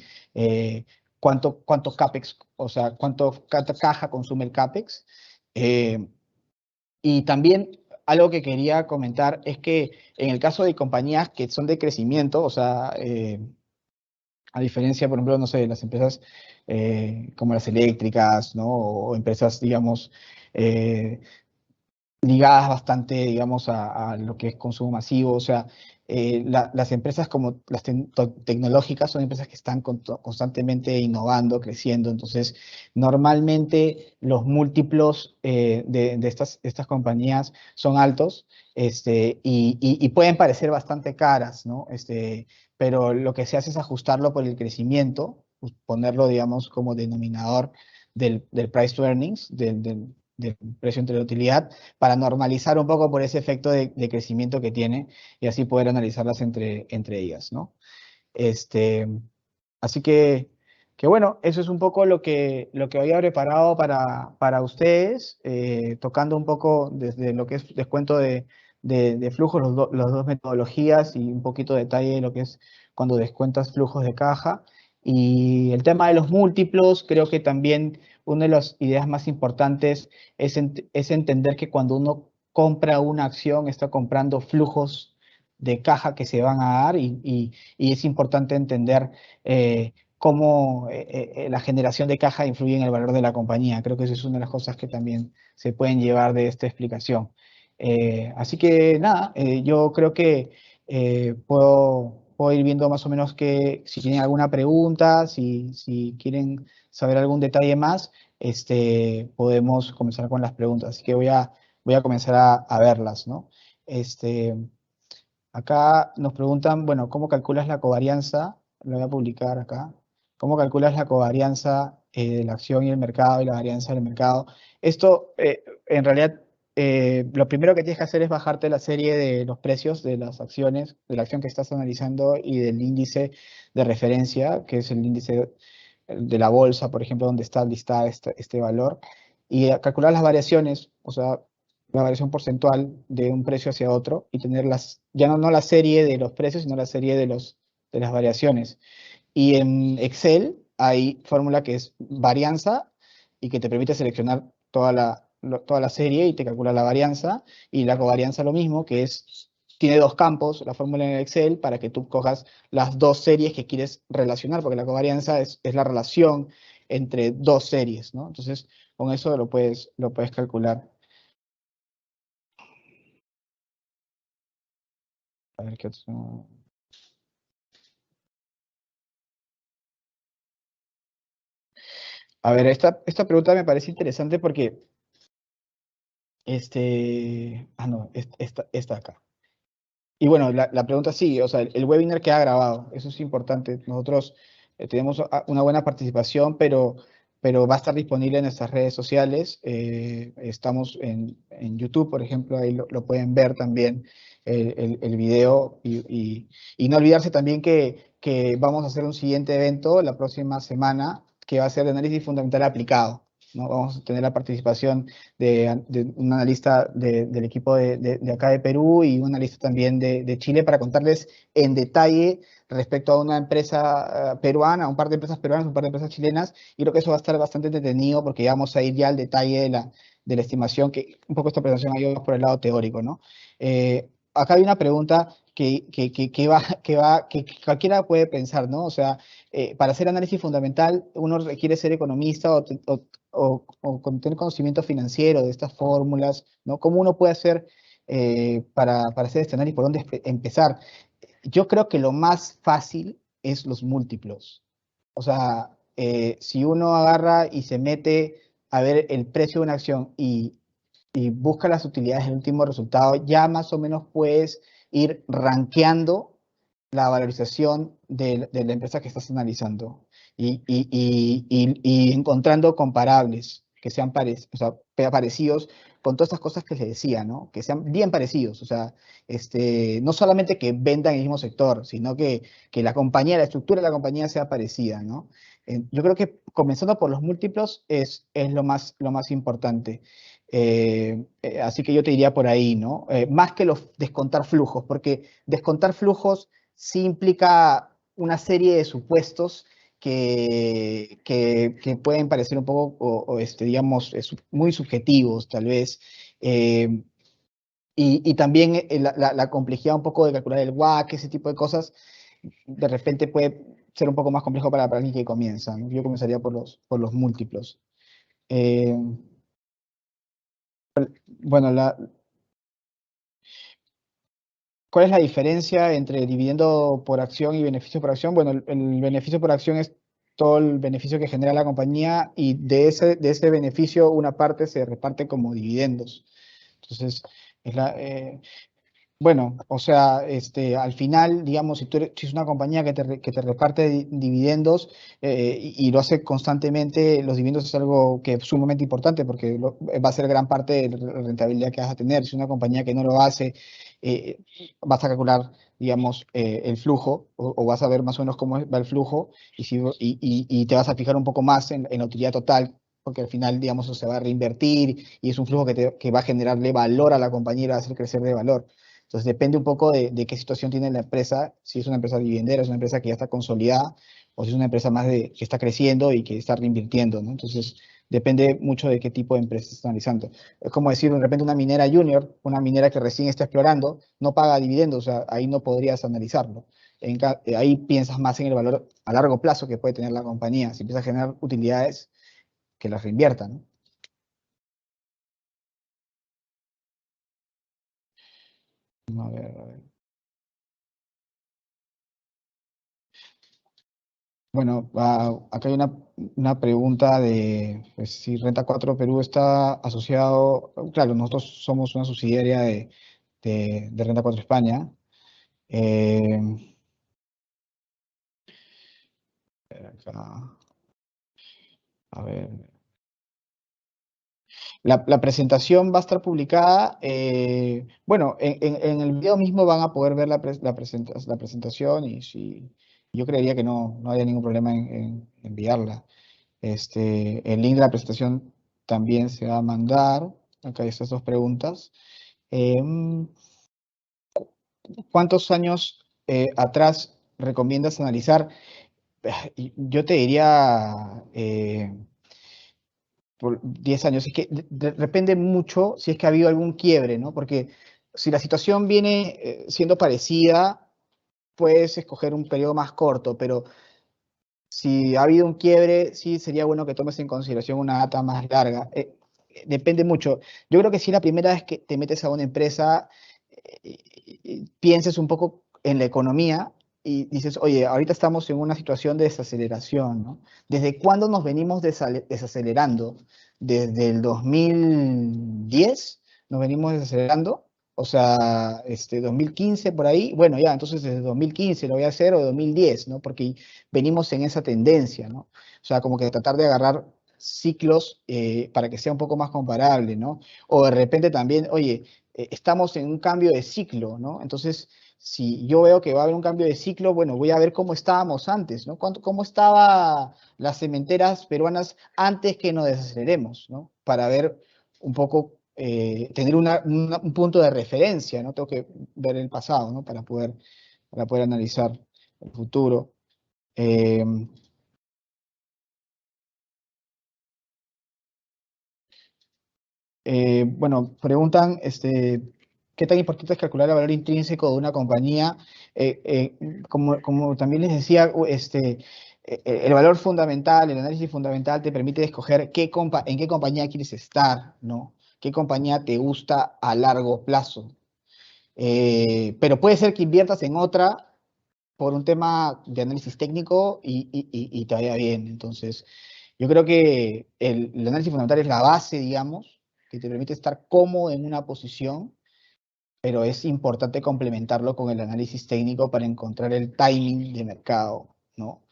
cuánto CAPEX, o sea, cuánta caja consume el CAPEX. Eh, y también algo que quería comentar es que en el caso de compañías que son de crecimiento, o sea, a diferencia, por ejemplo, no sé, de las empresas como las eléctricas, ¿no? O empresas, digamos, eh, ligadas bastante, digamos, a lo que es consumo masivo. O sea, las empresas como las tecnológicas son empresas que están constantemente innovando, creciendo. Entonces, normalmente los múltiplos de estas compañías son altos y pueden parecer bastante caras, ¿no? Pero lo que se hace es ajustarlo por el crecimiento, pues, ponerlo, digamos, como denominador del price to earnings, del precio entre la utilidad, para normalizar un poco por ese efecto de crecimiento que tiene y así poder analizarlas entre ellas, ¿no? Este, Así que bueno, eso es un poco lo que había preparado para ustedes, tocando un poco desde lo que es descuento de flujos, las dos metodologías y un poquito de detalle de lo que es cuando descuentas flujos de caja. Y el tema de los múltiplos, creo que también una de las ideas más importantes es entender que cuando uno compra una acción, está comprando flujos de caja que se van a dar y es importante entender cómo la generación de caja influye en el valor de la compañía. Creo que eso es una de las cosas que también se pueden llevar de esta explicación. Así que nada, yo creo que puedo ir viendo más o menos que si tienen alguna pregunta, si quieren saber algún detalle más, podemos comenzar con las preguntas. Así que voy a comenzar a verlas, ¿no? Este, Acá nos preguntan, bueno, ¿cómo calculas la covarianza? Lo voy a publicar acá. ¿Cómo calculas la covarianza de la acción y el mercado y la varianza del mercado? Esto, en realidad, lo primero que tienes que hacer es bajarte la serie de los precios de las acciones, de la acción que estás analizando y del índice de referencia, que es el índice de la bolsa, por ejemplo, donde está listada este valor, y calcular las variaciones, o sea, la variación porcentual de un precio hacia otro y tener ya no la serie de los precios, sino la serie de las variaciones. Y en Excel hay fórmula que es varianza y que te permite seleccionar toda la serie y te calcula la varianza. Y la covarianza lo mismo, tiene dos campos, la fórmula en Excel, para que tú cojas las dos series que quieres relacionar, porque la covarianza es la relación entre dos series, ¿no? Entonces, con eso lo puedes calcular. A ver qué otro. A ver, esta pregunta me parece interesante porque, no, esta acá. Y bueno, la pregunta sí, o sea, el webinar queda grabado, eso es importante. Nosotros tenemos una buena participación, pero va a estar disponible en nuestras redes sociales. Estamos en YouTube, por ejemplo, ahí lo pueden ver también el video y no olvidarse también que vamos a hacer un siguiente evento la próxima semana que va a ser de análisis fundamental aplicado, ¿no? Vamos a tener la participación de un analista del equipo de acá de Perú y un analista también de Chile para contarles en detalle respecto a una empresa peruana, un par de empresas peruanas, un par de empresas chilenas, y creo que eso va a estar bastante entretenido porque ya vamos a ir ya al detalle de la estimación, que un poco esta presentación ha ido por el lado teórico, ¿no? Acá hay una pregunta que cualquiera puede pensar, ¿no? O sea, para hacer análisis fundamental uno requiere ser economista o tener conocimiento financiero de estas fórmulas, ¿no? ¿Cómo uno puede hacer para hacer este análisis? ¿Por dónde empezar? Yo creo que lo más fácil es los múltiplos. O sea, si uno agarra y se mete a ver el precio de una acción y busca las utilidades del último resultado, ya más o menos puedes ir rankeando la valorización de la empresa que estás analizando y encontrando comparables que sean o sea, parecidos con todas estas cosas que les decía, ¿no? Que sean bien parecidos, o sea, no solamente que vendan en el mismo sector, sino que la compañía, la estructura de la compañía sea parecida, ¿no? Yo creo que comenzando por los múltiplos es lo más importante. Así que yo te diría por ahí, ¿no? Más que los descontar flujos, porque descontar flujos sí implica una serie de supuestos que pueden parecer un poco, digamos, muy subjetivos, tal vez. eh, y también la complejidad un poco de calcular el WACC, ese tipo de cosas, de repente puede ser un poco más complejo para alguien que comienza, ¿no? Yo comenzaría por los múltiplos. Eh, bueno, ¿cuál es la diferencia entre dividendo por acción y beneficio por acción? Bueno, el beneficio por acción es todo el beneficio que genera la compañía y de ese beneficio una parte se reparte como dividendos. Entonces, es bueno, o sea, al final, digamos, si es una compañía que te reparte dividendos y lo hace constantemente, los dividendos es algo que es sumamente importante porque va a ser gran parte de la rentabilidad que vas a tener. Si es una compañía que no lo hace, eh, vas a calcular, digamos, el flujo o vas a ver más o menos cómo va el flujo y te vas a fijar un poco más en la utilidad total porque al final, digamos, eso se va a reinvertir y es un flujo que va a generarle valor a la compañía y va a hacer crecer de valor. Entonces depende un poco de qué situación tiene la empresa, si es una empresa dividendera, es una empresa que ya está consolidada, o si es una empresa más que está creciendo y que está reinvirtiendo, ¿no? Entonces depende mucho de qué tipo de empresa estás analizando. Es como decir, de repente una minera junior, una minera que recién está explorando, no paga dividendos, o sea, ahí no podrías analizarlo. Ahí piensas más en el valor a largo plazo que puede tener la compañía, si empieza a generar utilidades que las reinviertan, ¿no? A ver, a ver. Bueno, acá hay una pregunta de pues, si Renta 4 Perú está asociado, claro, nosotros somos una subsidiaria de Renta 4 España. Eh, acá, a ver, la presentación va a estar publicada, bueno, en el video mismo van a poder ver la presentación y si, yo creería que no haya ningún problema en enviarla. El link de la presentación también se va a mandar. Acá hay estas dos preguntas. Em, ¿Cuántos años atrás recomiendas analizar? Yo te diría por 10 años. Es que depende mucho si es que ha habido algún quiebre, ¿no? Porque si la situación viene siendo parecida, puedes escoger un periodo más corto, pero si ha habido un quiebre, sí sería bueno que tomes en consideración una data más larga. Depende mucho. Yo creo que si la primera vez que te metes a una empresa, pienses un poco en la economía y dices, oye, ahorita estamos en una situación de desaceleración, ¿no? ¿Desde cuándo nos venimos desacelerando? ¿Desde el 2010 nos venimos desacelerando? O sea, 2015 por ahí, bueno, ya, entonces desde 2015 lo voy a hacer o 2010, ¿no? Porque venimos en esa tendencia, ¿no? O sea, como que tratar de agarrar ciclos para que sea un poco más comparable, ¿no? O de repente también, oye, estamos en un cambio de ciclo, ¿no? Entonces, si yo veo que va a haber un cambio de ciclo, bueno, voy a ver cómo estábamos antes, ¿no? ¿Cómo estaban las cementeras peruanas antes que nos desaceleremos, ¿no? Para ver un poco, tener un punto de referencia, ¿no? Tengo que ver el pasado, ¿no? Para poder analizar el futuro. Eh, bueno, preguntan, ¿qué tan importante es calcular el valor intrínseco de una compañía? Como también les decía, el valor fundamental, el análisis fundamental te permite escoger en qué compañía quieres estar, ¿no? ¿Qué compañía te gusta a largo plazo? Pero puede ser que inviertas en otra por un tema de análisis técnico y te vaya bien. Entonces, yo creo que el análisis fundamental es la base, digamos, que te permite estar cómodo en una posición, pero es importante complementarlo con el análisis técnico para encontrar el timing de mercado, ¿no?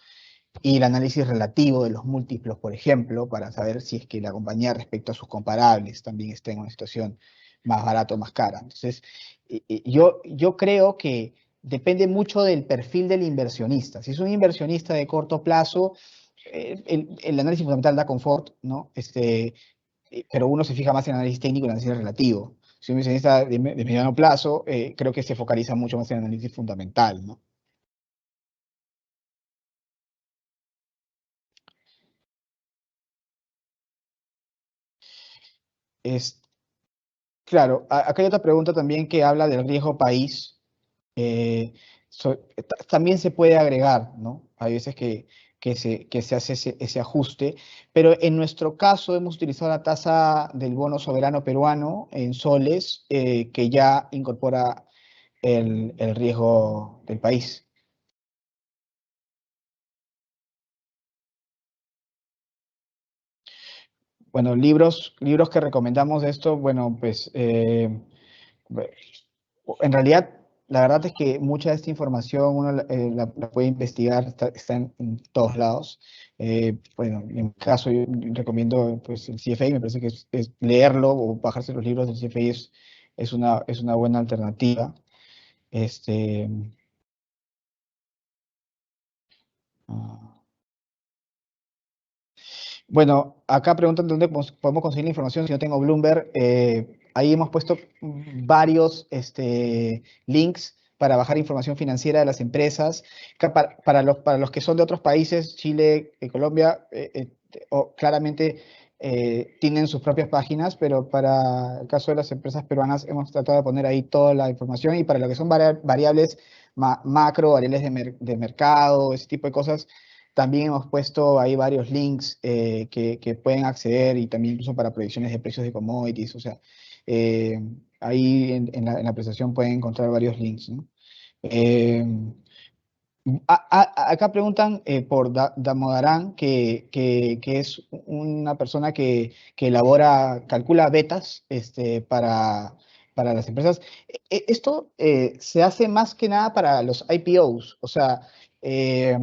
Y el análisis relativo de los múltiplos, por ejemplo, para saber si es que la compañía respecto a sus comparables también está en una situación más barata o más cara. Entonces, yo creo que depende mucho del perfil del inversionista. Si es un inversionista de corto plazo, el análisis fundamental da confort, ¿no? Pero uno se fija más en el análisis técnico y el análisis relativo. Si un inversionista de mediano plazo, creo que se focaliza mucho más en el análisis fundamental, ¿no? Es, claro, acá hay otra pregunta también que habla del riesgo país. eh, También se puede agregar, ¿no? Hay veces que se hace ese ajuste, pero en nuestro caso hemos utilizado la tasa del bono soberano peruano en soles, que ya incorpora el riesgo del país. Bueno, libros que recomendamos de esto, bueno, pues en realidad, la verdad es que mucha de esta información uno la puede investigar, está en todos lados. Bueno, en mi caso yo recomiendo pues, el CFA, me parece que es leerlo o bajarse los libros del CFA es una buena alternativa. Este, ah, Bueno, acá preguntan dónde podemos conseguir la información si no tengo Bloomberg. Ahí hemos puesto varios links para bajar información financiera de las empresas. Para los que son de otros países, Chile, Colombia, claramente tienen sus propias páginas, pero para el caso de las empresas peruanas hemos tratado de poner ahí toda la información y para lo que son variables macro, variables de mercado, ese tipo de cosas también hemos puesto ahí varios links que pueden acceder y también incluso para proyecciones de precios de commodities. O sea, eh, ahí en la presentación pueden encontrar varios links, ¿no? Eh, Acá preguntan por Damodaran, que es una persona que calcula betas para las empresas. Esto se hace más que nada para los IPOs, o sea, eh,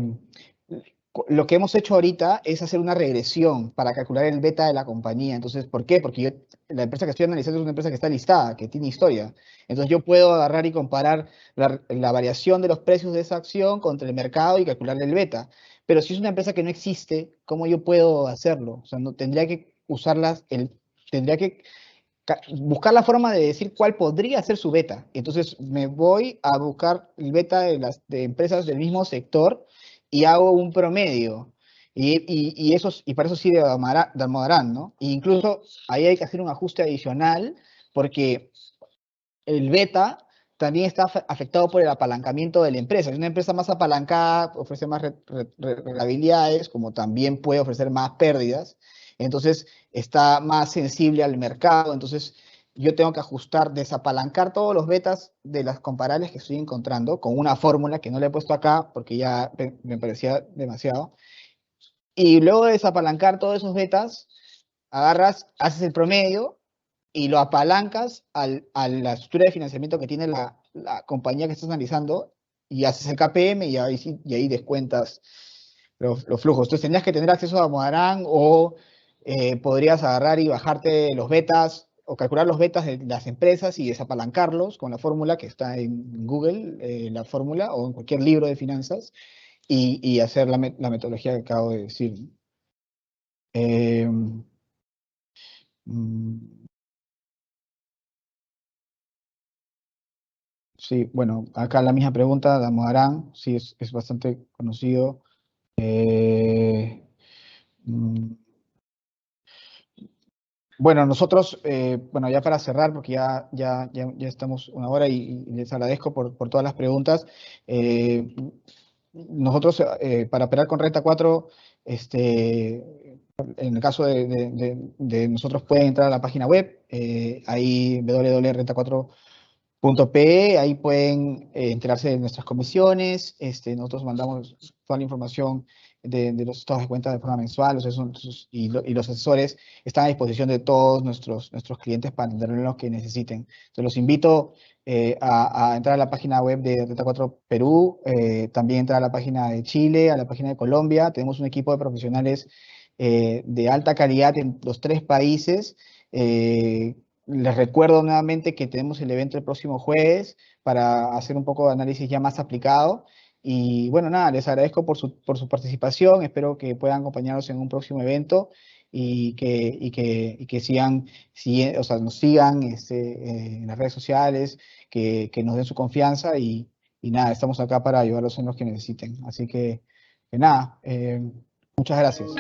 lo que hemos hecho ahorita es hacer una regresión para calcular el beta de la compañía. Entonces, ¿por qué? Porque la empresa que estoy analizando es una empresa que está listada, que tiene historia. Entonces, yo puedo agarrar y comparar la variación de los precios de esa acción contra el mercado y calcularle el beta. Pero si es una empresa que no existe, ¿cómo yo puedo hacerlo? O sea, no, tendría que usarlas, tendría que buscar la forma de decir cuál podría ser su beta. Entonces me voy a buscar el beta de empresas del mismo sector y hago un promedio. Y para eso sí de Almodarán, ¿no? E incluso ahí hay que hacer un ajuste adicional porque el beta también está afectado por el apalancamiento de la empresa. Si una empresa más apalancada ofrece más rentabilidades, como también puede ofrecer más pérdidas, entonces está más sensible al mercado. Entonces yo tengo que ajustar, desapalancar todos los betas de las comparables que estoy encontrando con una fórmula que no le he puesto acá porque ya me parecía demasiado. Y luego de desapalancar todos esos betas, agarras, haces el promedio y lo apalancas a la estructura de financiamiento que tiene la compañía que estás analizando y haces el KPM y ahí, y ahí descuentas los flujos. Entonces tendrías que tener acceso a Modarán o podrías agarrar y bajarte los betas o calcular los betas de las empresas y desapalancarlos con la fórmula que está en Google, la fórmula o en cualquier libro de finanzas y hacer la metodología que acabo de decir. Eh, mm, Sí, bueno, acá la misma pregunta, Damodarán, sí, es bastante conocido. Eh, mm, bueno, nosotros, bueno, ya para cerrar, porque ya estamos una hora y les agradezco por todas las preguntas. eh, Nosotros, para operar con Renta 4, en el caso de nosotros pueden entrar a la página web, ahí www.renta4.com .pe, ahí pueden enterarse de nuestras comisiones. Nosotros mandamos toda la información de los estados de cuenta de forma mensual. Y los asesores están a disposición de todos nuestros clientes para entender lo que necesiten. Entonces los invito a entrar a la página web de Renta 4 Perú, también entrar a la página de Chile, a la página de Colombia. Tenemos un equipo de profesionales de alta calidad en los tres países. Les recuerdo nuevamente que tenemos el evento el próximo jueves para hacer un poco de análisis ya más aplicado. Y bueno, nada, les agradezco por su participación. Espero que puedan acompañarnos en un próximo evento y que o sea, nos sigan en las redes sociales, que nos den su confianza y nada, estamos acá para ayudarlos en los que necesiten. Así que nada, muchas gracias.